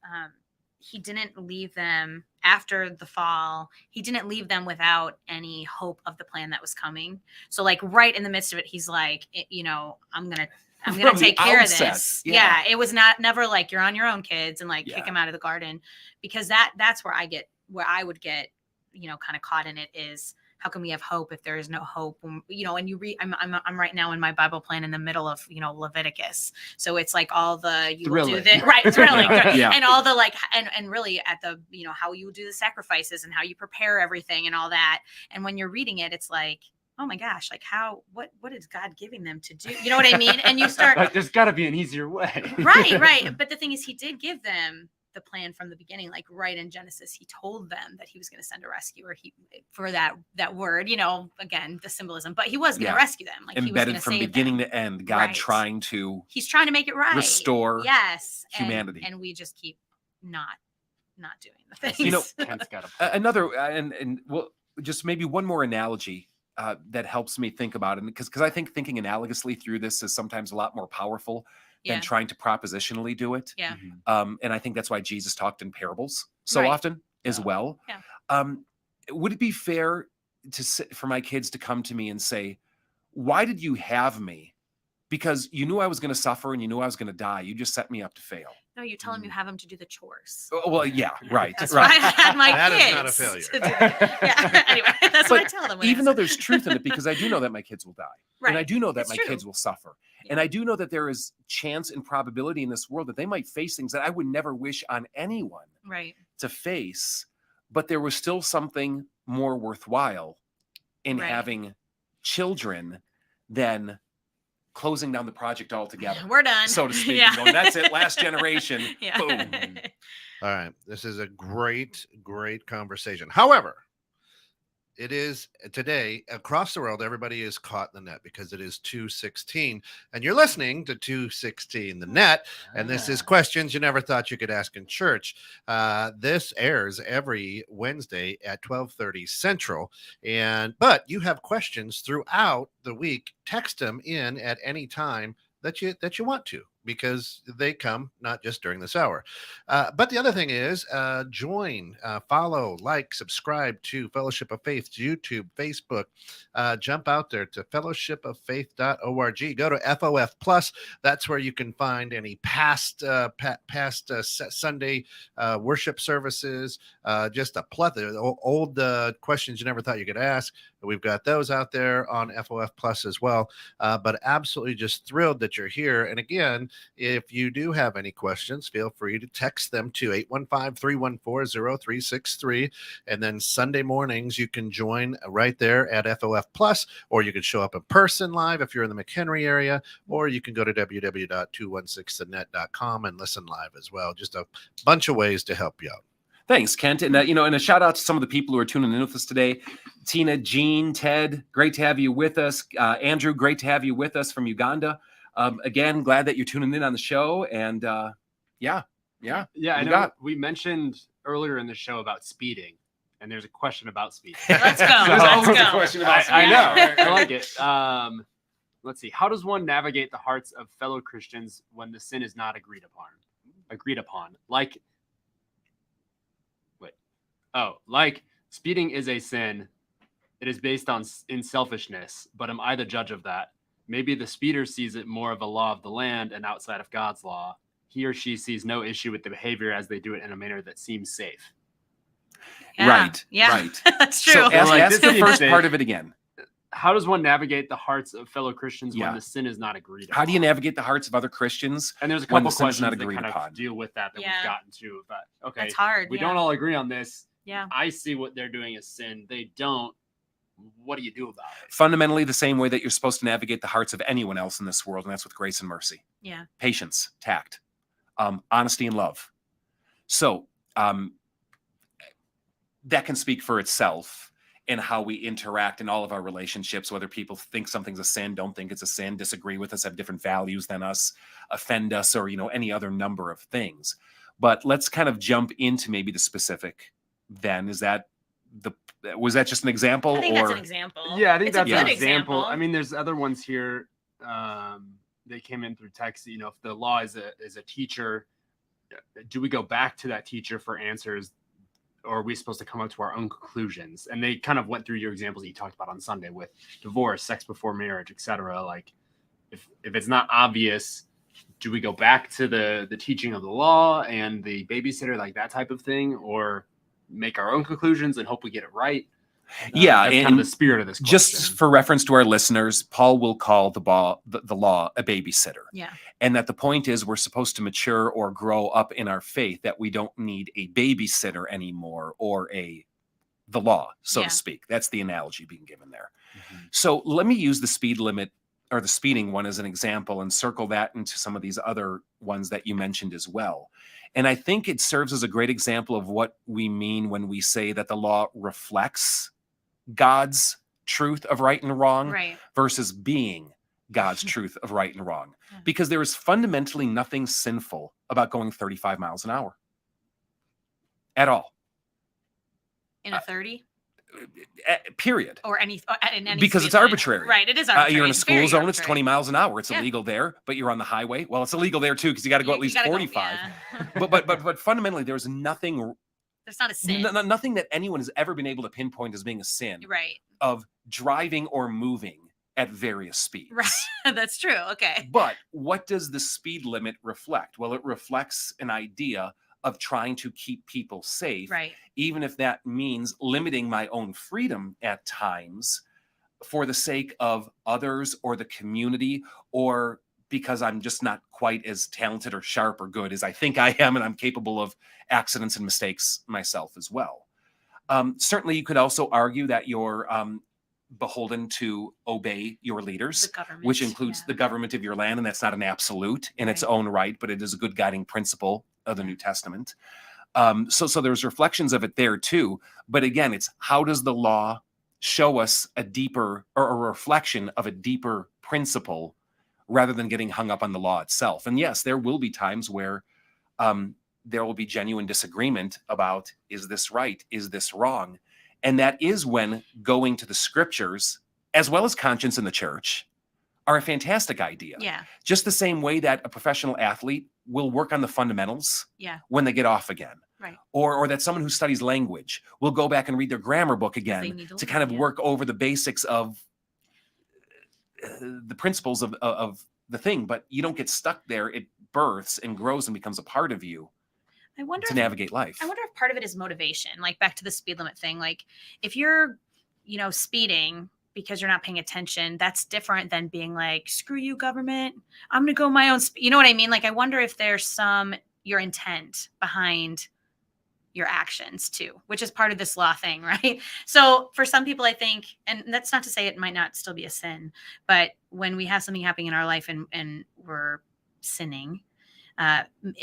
He didn't leave them after the fall. He didn't leave them without any hope of the plan that was coming. So like right in the midst of it, he's like, I'm going to take care of this. Yeah. It was never like you're on your own, kids, and like kick him out of the garden, because that's where I would get, kind of caught in it is, how can we have hope if there is no hope? And you read, I'm right now in my Bible plan in the middle of, Leviticus. So it's like all the, you will do this, right? Thrilling. And all the like, and really at the, how you do the sacrifices and how you prepare everything and all that. And when you're reading it, it's like, oh my gosh, like what is God giving them to do? You know what I mean? And you start, like, there's gotta be an easier way. Right. But the thing is, he did give them the plan from the beginning. Like right in Genesis, he told them that he was going to send a rescuer. For that word, again, the symbolism, but he was going to rescue them. Like embedded he was from beginning to end, God he's trying to make it right, restore humanity. And we just keep not doing the things. Another, and well, just maybe one more analogy that helps me think about it, because I think thinking analogously through this is sometimes a lot more powerful than trying to propositionally do it. Yeah. And I think that's why Jesus talked in parables so often as well. Yeah. Would it be fair for my kids to come to me and say, why did you have me? Because you knew I was going to suffer and you knew I was going to die. You just set me up to fail. No, you tell them you have them to do the chores. Oh, well, yeah, right. That's why I had my that kids. Is not a failure. Yeah. Anyway, that's what I tell them. Even though there's truth in it, because I do know that my kids will die. Right. And I do know that it's my true. kids will suffer. Yeah. And I do know that there is chance and probability in this world that they might face things that I would never wish on anyone to face. But there was still something more worthwhile in having children than closing down the project altogether. We're done, so to speak. And going, that's it, last generation. Boom. All right. This is a great conversation. However, it is today across the world, everybody is caught in the net because it is 2:16, and you're listening to 2:16 the net. And this is questions you never thought you could ask in church. This airs every Wednesday at 12:30 Central. But you have questions throughout the week. Text them in at any time that you want to, because they come not just during this hour. But the other thing is join, follow, like, subscribe to Fellowship of Faith's YouTube, Facebook. Jump out there to fellowshipoffaith.org. Go to FOF Plus. That's where you can find any past Sunday worship services, just a plethora of old questions you never thought you could ask. We've got those out there on FOF Plus as well. But absolutely just thrilled that you're here. And again, if you do have any questions, feel free to text them to 815-314-0363. And then Sunday mornings, you can join right there at FOF Plus, or you can show up in person live if you're in the McHenry area, or you can go to www.216thenet.com and listen live as well. Just a bunch of ways to help you out. Thanks, Kent. And, and a shout out to some of the people who are tuning in with us today. Tina, Jean, Ted, great to have you with us. Andrew, great to have you with us from Uganda. Again, glad that you're tuning in on the show. And yeah. I know we mentioned earlier in the show about speeding, and there's a question about speeding. Let's go. Let's go. A question about speeding. I know. I like it. Let's see. How does one navigate the hearts of fellow Christians when the sin is not agreed upon? Like speeding is a sin. It is based in selfishness, but am I the judge of that? Maybe the speeder sees it more of a law of the land and outside of God's law. He or she sees no issue with the behavior as they do it in a manner that seems safe. Right. That's true. So ask the first part of it again. How does one navigate the hearts of fellow Christians when the sin is not agreed upon? How do you navigate the hearts of other Christians? And there's a couple questions not that agreed kind upon. of deal with that we've gotten to. But okay, it's hard. We don't all agree on this. Yeah. I see what they're doing as sin. They don't. What do you do about it? Fundamentally, the same way that you're supposed to navigate the hearts of anyone else in this world, and that's with grace and mercy. Yeah. Patience, tact, honesty, and love. So that can speak for itself in how we interact in all of our relationships, whether people think something's a sin, don't think it's a sin, disagree with us, have different values than us, offend us, or any other number of things. But let's kind of jump into maybe the specific then. Is that was that just an example? I think or that's an example. Yeah, I think It's that's a an good example. I mean, there's other ones here. They came in through text. You know, if the law is a teacher, do we go back to that teacher for answers, or are we supposed to come up to our own conclusions? And they kind of went through your examples that you talked about on Sunday with divorce, sex before marriage, etc. Like, if it's not obvious, do we go back to the teaching of the law and the babysitter, like that type of thing, or make our own conclusions and hope we get it right? Yeah, that's kind of the spirit of this question. Just for reference to our listeners, Paul will call the law a babysitter. Yeah. And that the point is we're supposed to mature or grow up in our faith, that we don't need a babysitter anymore, or the law, so to speak. That's the analogy being given there. Mm-hmm. So let me use the speed limit or the speeding one as an example and circle that into some of these other ones that you mentioned as well. And I think it serves as a great example of what we mean when we say that the law reflects God's truth of right and wrong, Right. versus being God's truth of right and wrong. Yeah. Because there is fundamentally nothing sinful about going 35 miles an hour at all. In a 30? Period. Or any, in any Because speed it's limit. arbitrary. Right, it is arbitrary. You're in a It's school very zone, it's arbitrary. 20 miles an hour. It's Yeah. illegal there, but you're on the highway. Well, it's illegal there too, because you got to go at least gotta go, 45. yeah. But fundamentally, there's nothing, There's not a sin. nothing that anyone has ever been able to pinpoint as being a sin Right. of driving or moving at various speeds. Right. That's true. Okay. But what does the speed limit reflect? Well, it reflects an idea of trying to keep people safe, Right. even if that means limiting my own freedom at times for the sake of others or the community, or because I'm just not quite as talented or sharp or good as I think I am, and I'm capable of accidents and mistakes myself as well. Certainly, you could also argue that you're beholden to obey your leaders, The government, which includes the government of your land, and that's not an absolute in its Right. own right, but it is a good guiding principle of the New Testament. So there's reflections of it there too. But again, it's how does the law show us a deeper, or a reflection of a deeper principle, rather than getting hung up on the law itself? And yes, there will be times where there will be genuine disagreement about, is this right? Is this wrong? And that is when going to the scriptures, as well as conscience in the church, are a fantastic idea. Yeah. Just the same way that a professional athlete will work on the fundamentals Yeah. when they get off again. Right. Or that someone who studies language will go back and read their grammar book They again need to learn, kind of yeah. work over the basics of the principles of the thing. But you don't get stuck there. It births and grows and becomes a part of you I wonder to if navigate life. I wonder if part of it is motivation, like back to the speed limit thing. Like if you're, speeding because you're not paying attention, that's different than being like, screw you, government. I'm going to go my own speed. You know what I mean? Like, I wonder if there's your intent behind your actions too, which is part of this law thing, right? So for some people, I think, and that's not to say it might not still be a sin, but when we have something happening in our life and we're sinning,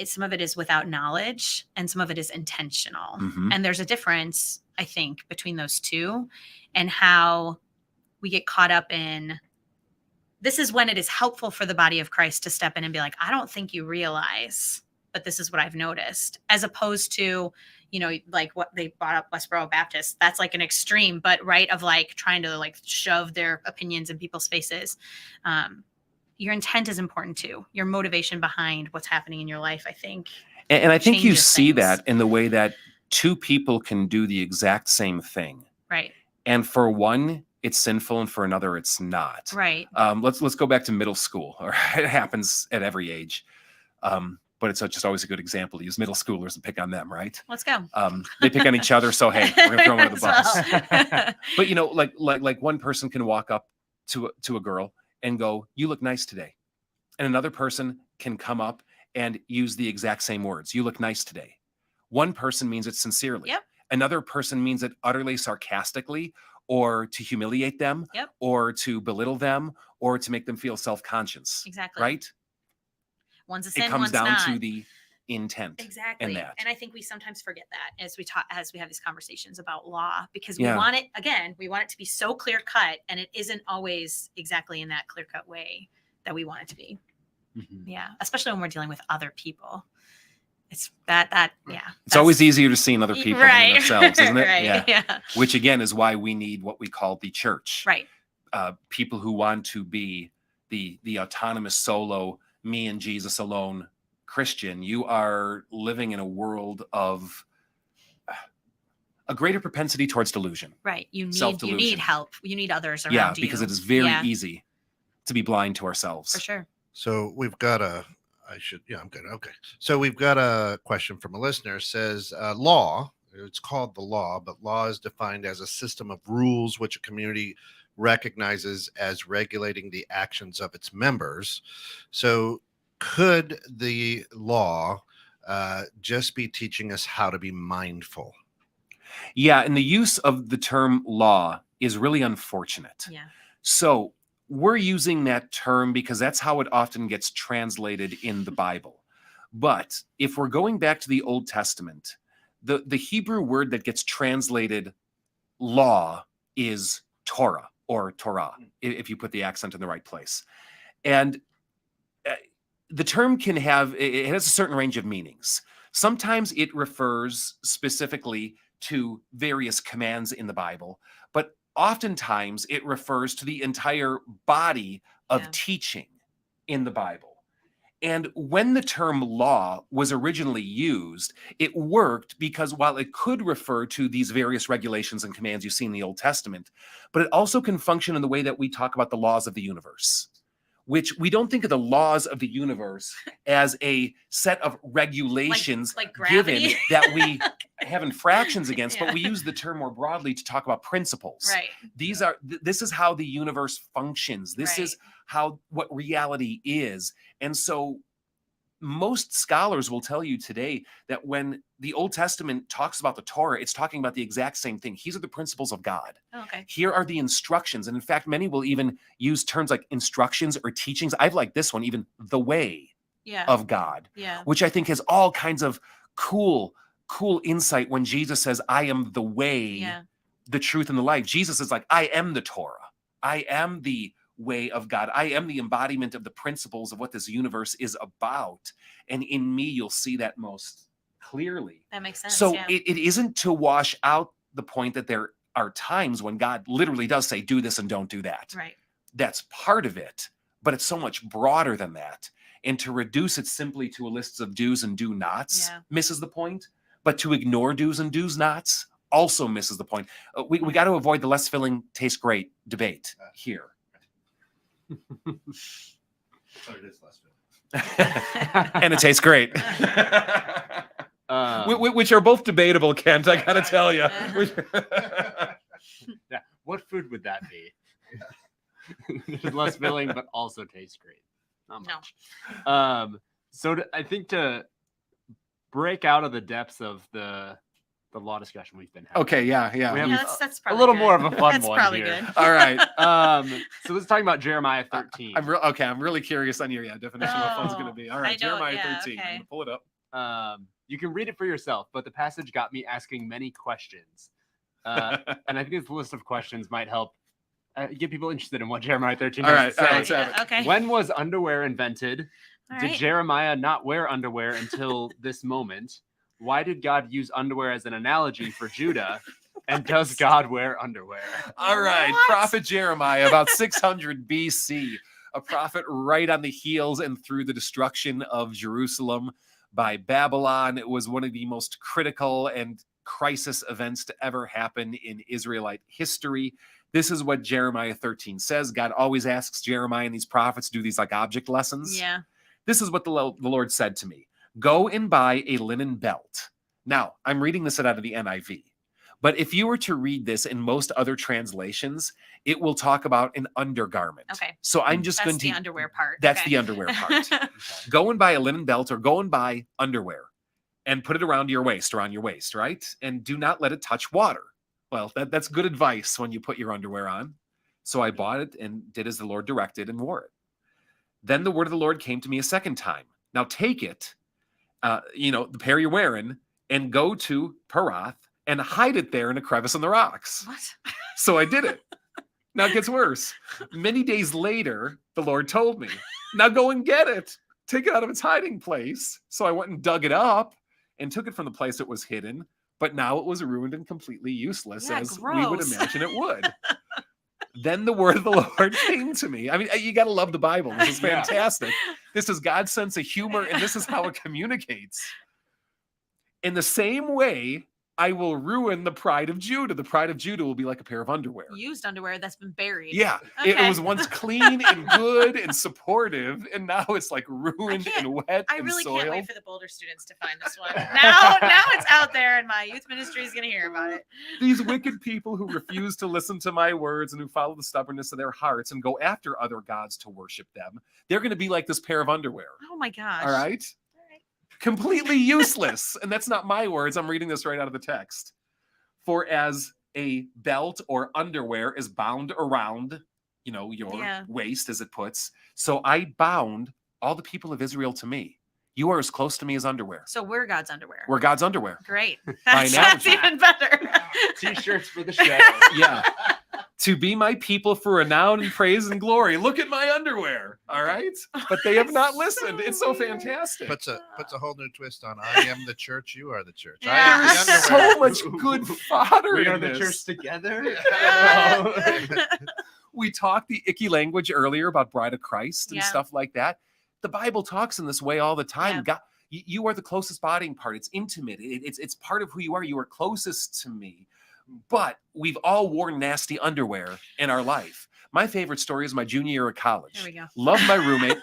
some of it is without knowledge and some of it is intentional. Mhm. And there's a difference, I think, between those two, and how we get caught up in, this is when it is helpful for the body of Christ to step in and be like, I don't think you realize, but this is what I've noticed, as opposed to, like what they brought up Westboro Baptist. That's like an extreme, but right, of like trying to like shove their opinions in people's faces. Your intent is important too. Your motivation behind what's happening in your life, I think. And I think you changes see things. that in the way that two people can do the exact same thing. Right. And for one, it's sinful, and for another, it's not. Right. Let's go back to middle school. Or it happens at every age, but it's just always a good example to use middle schoolers and pick on them, right? Let's go. They pick on each other, so hey, we're gonna throw them under the bus. Well. But like one person can walk up to a girl and go, "You look nice today," and another person can come up and use the exact same words. "You look nice today." One person means it sincerely. Yep. Another person means it utterly sarcastically, or to humiliate them, Yep. or to belittle them, or to make them feel self-conscious. Exactly. Right? One's a sin, It comes one's down not. to the intent. Exactly. in that. And I think we sometimes forget that as we have these conversations about law, because Yeah. we want it to be so clear cut, and it isn't always exactly in that clear cut way that we want it to be. Mhm. Yeah. Especially when we're dealing with other people. It's that yeah. It's always easier to see in other people than in ourselves, isn't it? Right. Yeah. Which again is why we need what we call the church. Right. People who want to be the autonomous solo, me and Jesus alone Christian. You are living in a world of a greater propensity towards delusion. Right. You Self-delusion. need help. You need others around you. Yeah, because it is very easy to be blind to ourselves. For sure. So we've got I'm good. Okay. So we've got a question from a listener. It says, law, it's called the law, but law is defined as a system of rules which a community recognizes as regulating the actions of its members. So could the law just be teaching us how to be mindful? Yeah, and the use of the term law is really unfortunate. Yeah. So we're using that term because that's how it often gets translated in the Bible. But if we're going back to the Old Testament, the Hebrew word that gets translated law is Torah or Torah, if you put the accent in the right place. And the term it has a certain range of meanings. Sometimes it refers specifically to various commands in the Bible, but oftentimes it refers to the entire body of teaching in the Bible. And when the term law was originally used, it worked because while it could refer to these various regulations and commands you see in the Old Testament, but it also can function in the way that we talk about the laws of the universe, which we don't think of the laws of the universe as a set of regulations like given that we have infractions against, but we use the term more broadly to talk about principles. Right. This is how the universe functions. This is what reality is. And so most scholars will tell you today that when the Old Testament talks about the Torah, it's talking about the exact same thing. These are the principles of God. Okay. Here are the instructions. And in fact, many will even use terms like instructions or teachings. I've liked this one, even the way of God, which I think has all kinds of cool insight when Jesus says, I am the way, the truth, and the life. Jesus is like, I am the Torah. I am the way of God. I am the embodiment of the principles of what this universe is about. And in me, you'll see that most clearly. That makes sense. So it isn't to wash out the point that there are times when God literally does say, do this and don't do that. Right. That's part of it, but it's so much broader than that. And to reduce it simply to a list of do's and do nots misses the point. But to ignore do's and do's nots also misses the point. We got to avoid the less filling tastes great debate here. But it is less filling. And it tastes great. Which are both debatable, Kent, I gotta tell you. What food would that be? It's less filling, but also tastes great. Not much. So I think to break out of the depths of the law discussion we've been having. Okay, yeah. We have that's a probably little good. more of a fun That's one probably here. good. All right. So let's talk about Jeremiah 13. I'm really curious on your definition of what fun's going to be. All right, Jeremiah 13. Okay. I'm going to pull it up. You can read it for yourself, but the passage got me asking many questions. And I think this list of questions might help get people interested in what Jeremiah 13 has to say. Let's have it. Okay. When was underwear invented? All Did right. Jeremiah not wear underwear until this moment? Why did God use underwear as an analogy for Judah? And does God wear underwear? All right, What? Prophet Jeremiah, about 600 BC, a prophet right on the heels and through the destruction of Jerusalem by Babylon. It was one of the most critical and crisis events to ever happen in Israelite history. This is what Jeremiah 13 says. God always asks Jeremiah and these prophets to do these like object lessons. Yeah. This is what the Lord said to me. Go and buy a linen belt. Now, I'm reading this out of the NIV. But if you were to read this in most other translations, it will talk about an undergarment. Okay. So I'm just That's going the to... underwear part. That's Okay. the underwear part. Go and buy a linen belt or go and buy underwear and put it around your waist or on your waist, right? And do not let it touch water. Well, that's good advice when you put your underwear on. So I bought it and did as the Lord directed and wore it. Then the word of the Lord came to me a second time. Now take it, the pair you're wearing, and go to Parath and hide it there in a crevice in the rocks. What? So I did it. Now it gets worse. Many days later, the Lord told me, now go and get it. Take it out of its hiding place. So I went and dug it up and took it from the place it was hidden, but now it was ruined and completely useless, Yeah, as we would gross. imagine it would. Then the word of the Lord came to me. I mean, you got to love the Bible. This is Yeah. fantastic. This is God's sense of humor, and this is how it communicates. In the same way, I will ruin the pride of Judah. The pride of Judah will be like a pair of underwear. Used underwear that's been buried. Yeah, it was once clean and good and supportive, and now it's like ruined and wet I and really soiled. can't wait for the Boulder students to find this one. Now it's out there, and my youth ministry is going to hear about it. These wicked people who refuse to listen to my words and who follow the stubbornness of their hearts and go after other gods to worship them, they're going to be like this pair of underwear. Oh my gosh! All right? Completely useless. And that's not my words. I'm reading this right out of the text. For as a belt or underwear is bound around, your waist, as it puts, so I bound all the people of Israel to me. You are as close to me as underwear. So we're God's underwear. We're God's underwear. Great. By That's analogy. even better. T-shirts for the show. Yeah. To be my people for renown and praise and glory. Look at my underwear. All right. But they have not listened. It's so weird. fantastic. Puts a whole new twist on I am the church, you are the church. Yeah. I am There is the underwear. so much good fodder We are in the this. church together. We talked the icky language earlier about bride of Christ and Yeah. stuff like that. The Bible talks in this way all the time. Yeah. God, you are the closest bodying part. It's intimate. It's part of who you are. You are closest to me. But we've all worn nasty underwear in our life. My favorite story is my junior year of college. There we go. Love my roommate.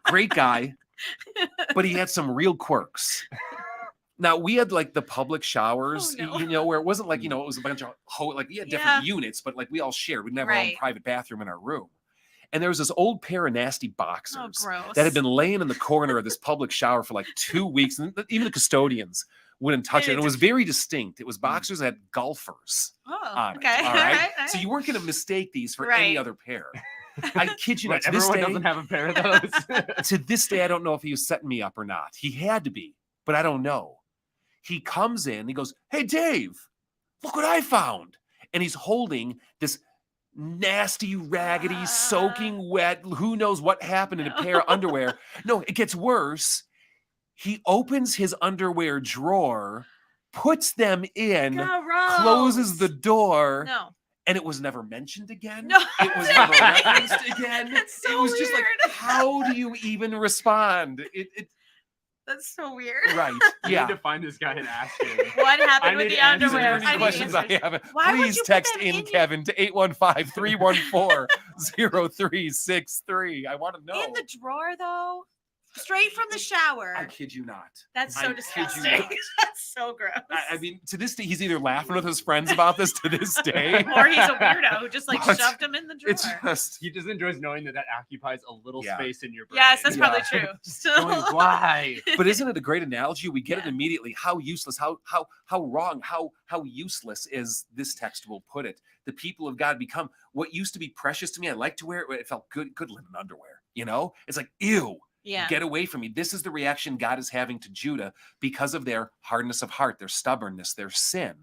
Great guy. But he had some real quirks. Now, we had like the public showers, Oh, no. where it wasn't like, it was a bunch of, we had different units, but like we all shared. We didn't have our own Right. private bathroom in our room. And there was this old pair of nasty Oh, boxers gross. that had been laying in the corner of this public shower for like 2 weeks. And even the custodians wouldn't touch it. And it was very distinct. It was boxers that had golfers Oh, on okay. it. All right. All So you weren't going to mistake these for Right. any other pair. I kid you not. Wait, To this everyone day, doesn't have a pair of those. to this day, I don't know if he was setting me up or not. He had to be, but I don't know. He comes in, he goes, "Hey, Dave, look what I found." And he's holding this nasty, raggedy, soaking wet, who knows what happened in a pair of underwear. No, it gets worse. He opens his underwear drawer, puts them in, Gross. closes the door, No. and it was never mentioned again. No. It was never referenced again. That's so it was just like, weird. how do you even respond? That's so weird. Right. I Yeah. need to find this guy and ask him. What I happened with need the answers. These are underwear? the I only need questions I answers. have. Why would Please you put text them in in your- Kevin to 815-314-0363. I want to know. In the drawer, though? Straight from the shower. I kid you not. That's I so kid you disgusting. not. That's so gross. I mean, to this day, he's either laughing with his friends about this to this day. Or he's a weirdo who just like But shoved him in the drawer. It's just, He just enjoys knowing that occupies a little Yeah. space in your brain. Yes, that's probably Yeah. true. Going, So, why? but isn't it a great analogy? We get it Yeah. immediately. How useless, how wrong, how useless is this text will put it. The people of God become what used to be precious to me. I like to wear it. It felt good linen underwear. It's like, ew. yeah. Get away from me. This is the reaction God is having to Judah because of their hardness of heart, their stubbornness, their sin,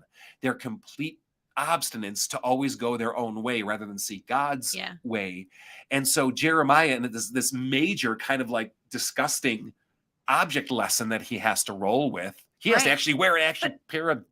their complete obstinance to always go their own way rather than seek God's Yeah. way. And so Jeremiah, and this major kind of like disgusting object lesson that he has to roll with, he has to Right. actually wear an actual pair of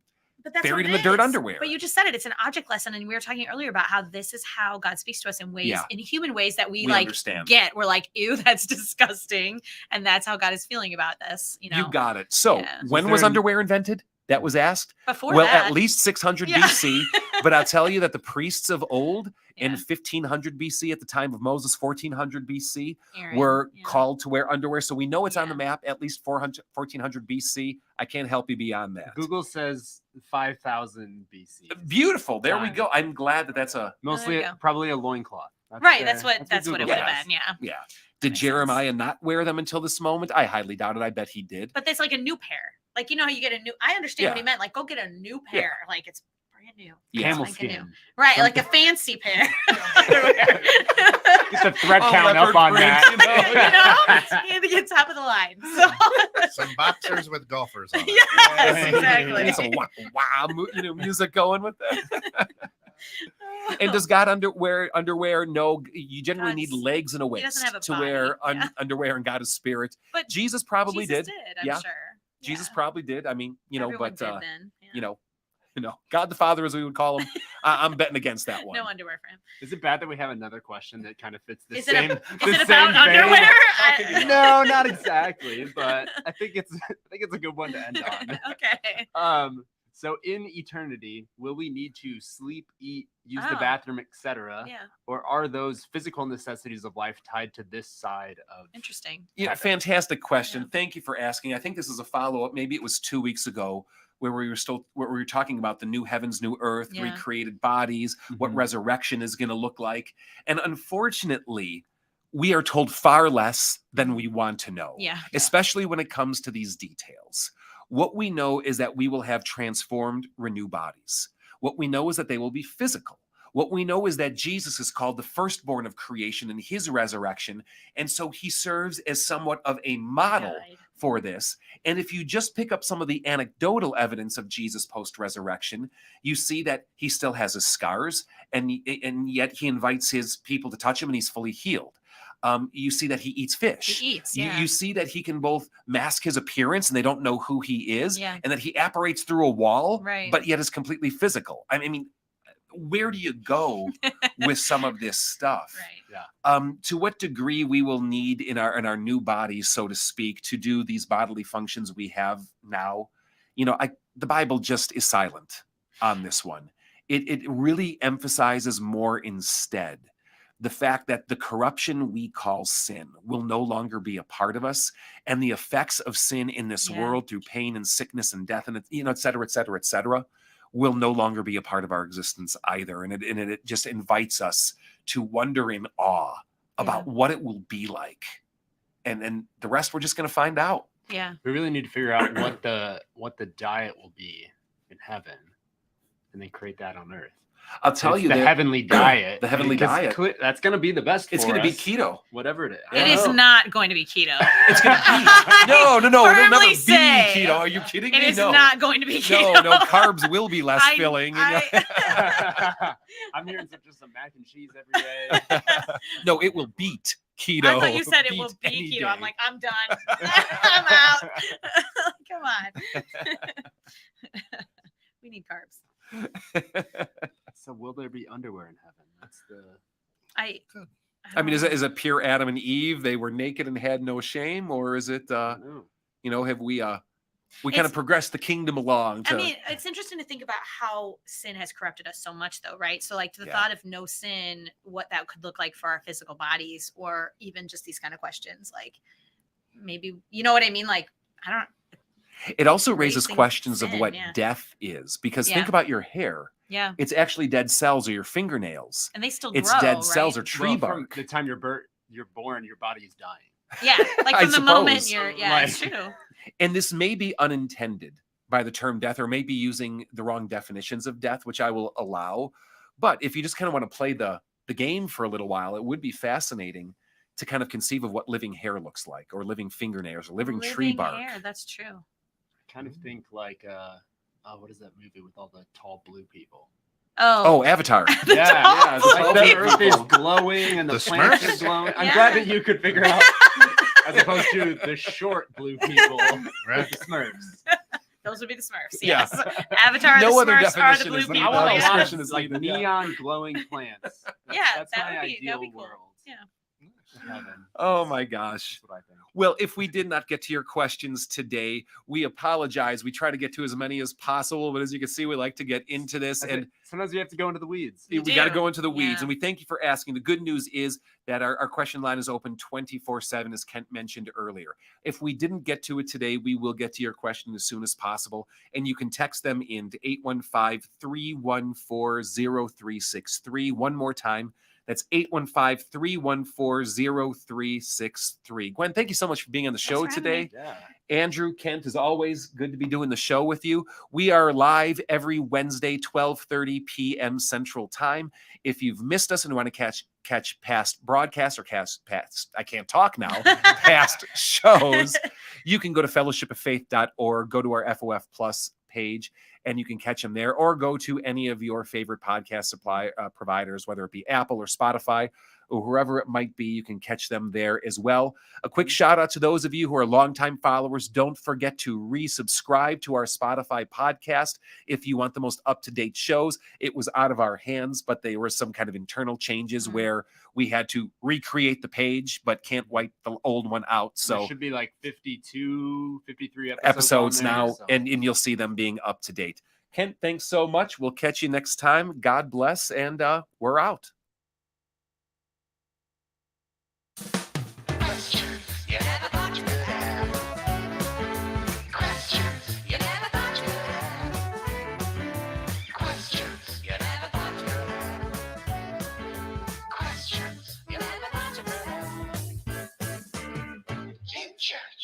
But that's buried what in it the dirt is. underwear. But you just said it. It's an object lesson. And we were talking earlier about how this is how God speaks to us in ways, Yeah. in human ways that we We like understand. get. We're like, ew, that's disgusting. And that's how God is feeling about this. You got it. So Yeah. when Is was there- underwear invented? That was asked. Before Well, that. at least 600 Yeah. BC. But I'll tell you that the priests of old in Yeah. 1500 BC, at the time of Moses, 1400 BC, Aaron, were yeah. called to wear underwear. So we know it's on the Yeah. map at least 1400 BC. I can't help you beyond that. Google says 5000 BC. Beautiful. There we Time. go. I'm glad that that's a, Mostly, There you go. probably a loincloth. Right. That's what it Google would says. have been. Yeah. yeah. Did makes sense. Jeremiah not wear them until this moment? I highly doubt it. I bet he did. But that's like a new pair. Like, you know how you get a new, I understand what Yeah. he meant. Like, go get a new pair. Like, it's brand new. Yeah. Camel Like a new- skin. Right. Like a fancy pair. Get the thread Oh, count up leopard on print, that. You know, get top of the line. So, Some boxers with golfers on it. yes, exactly. Need some music going with that. And does God wear underwear? No, you generally need God's- legs and a he doesn't waist have a to body, wear yeah. underwear, and God is spirit. But Jesus probably Jesus did. I'm Yeah. sure. Jesus Yeah. probably did. I mean, Everyone but did then. Yeah. you know, God the Father, as we would call him. I'm betting against that one. No underwear for him. Is it bad that we have another question that kind of fits the Is same? it the about same vein? underwear? No, not exactly, but I think it's a good one to end on. Okay. So in eternity, will we need to sleep, eat, use the Oh. bathroom, etc., Yeah. or are those physical necessities of life tied to this side of? Interesting. Yeah, fantastic question. Yeah. Thank you for asking. I think this is a follow-up. Maybe it was 2 weeks ago where we were talking about the new heavens, new earth, Yeah. recreated bodies, what Mhm. resurrection is going to look like. And unfortunately, we are told far less than we want to know, Yeah. especially when it comes to these details. What we know is that we will have transformed, renewed bodies. What we know is that they will be physical. What we know is that Jesus is called the firstborn of creation in his resurrection. And so he serves as somewhat of a model Guide. for this. And if you just pick up some of the anecdotal evidence of Jesus post-resurrection, you see that he still has his scars, and yet he invites his people to touch him and he's fully healed. You see that he eats fish. He eats. Yeah. You see that he can both mask his appearance and they don't know who he is, Yeah. and that he apparates through a wall, Right. but yet is completely physical. I mean, where do you go with some of this stuff? Right. To what degree we will need in our new bodies, so to speak, to do these bodily functions we have now? The Bible just is silent on this one. It really emphasizes more instead the fact that the corruption we call sin will no longer be a part of us, and the effects of sin in this Yeah. world through pain and sickness and death and et cetera, et cetera, et cetera, will no longer be a part of our existence either. And it just invites us to wonder in awe about what it will be like. And the rest we're just going to find out. Yeah. We really need to figure out what the diet will be in heaven, and then create that on earth. I'll tell you the that heavenly diet. the heavenly because diet. That's going to be the best. It's going to be keto. Whatever it is. It is not going to be keto. It's going to be. No, it'll never Firmly be say keto. Are you kidding It me? is No. not going to be keto. No, carbs will be less filling. I'm hearing just some mac and cheese every day. No, it will beat keto. I thought you said it will Beat be any keto. day. I'm like, I'm done. I'm out. Come on. We need carbs. So will there be underwear in heaven? That's the. I mean, is it pure Adam and Eve? They were naked and had no shame, or is it? Have we kind of progressed the kingdom along? I mean, it's interesting to think about how sin has corrupted us so much, though, right? So, like the thought of no sin, what that could look like for our physical bodies, or even just these kind of questions, like maybe you know what I mean? Like I don't. It also raises Erasing questions of sin, what yeah. death is, because Yeah. think about your hair. Yeah, It's actually dead cells or your fingernails. and they still It's grow, dead cells or right? tree From bark. the time you're born, your body is dying. Yeah, like I from the moment suppose. you're. Yeah, Like- it's true. And this may be unintended by the term death, or maybe using the wrong definitions of death, which I will allow. But if you just kind of want to play the game for a little while, it would be fascinating to kind of conceive of what living hair looks like, or living fingernails, or living tree Living bark. hair, that's true. I kind of think like what is that movie with all the tall blue people? Oh, Avatar. The tall It's like blue the people. earth is glowing and the The plants Smurfs? are glowing. I'm Yeah. glad that you could figure out, as opposed to the short blue people, Right. the Smurfs. Those would be the Smurfs. Yeah. Yes. Avatar. No the other Smurfs are the definition blue is needed. people. I want a Yeah. lot Description of is like needed, yeah. neon glowing plants. Yeah, That's that my would be- ideal that'd be cool. world. Yeah. Heaven. Oh my gosh. That's what I think. Well, if we did not get to your questions today, we apologize. We try to get to as many as possible, but as you can see, we like to get into this, and Sometimes you have to go into the weeds. You we got to do. go into the weeds. Yeah. And we thank you for asking. The good news is that our question line is open 24/7, as Kent mentioned earlier. If we didn't get to it today, we will get to your question as soon as possible. And you can text them in to 815-314-0363. One more time. That's 815-314-0363. Gwen, thank you so much for being on the show Thanks for having today. Yeah. Andrew, Kent, as always, good to be doing the show with you. We are live every Wednesday, 12:30 p.m. Central Time. If you've missed us and want to catch past broadcasts or I can't talk now, past shows, you can go to fellowshipoffaith.org, go to our FOF Plus page, and you can catch them there, or go to any of your favorite podcast providers, whether it be Apple or Spotify. or wherever it might be, you can catch them there as well. A quick shout out to those of you who are longtime followers. Don't forget to resubscribe to our Spotify podcast if you want the most up-to-date shows. It was out of our hands, but there were some kind of internal changes where we had to recreate the page, but can't wipe the old one out. So there should be like 52, 53 episodes on there, now, so. and you'll see them being up to date. Kent, thanks so much. We'll catch you next time. God bless, and we're out. Questions you never thought you could have. Questions you never thought you could have. Questions you never thought you could have. Questions you never thought you could have. In church.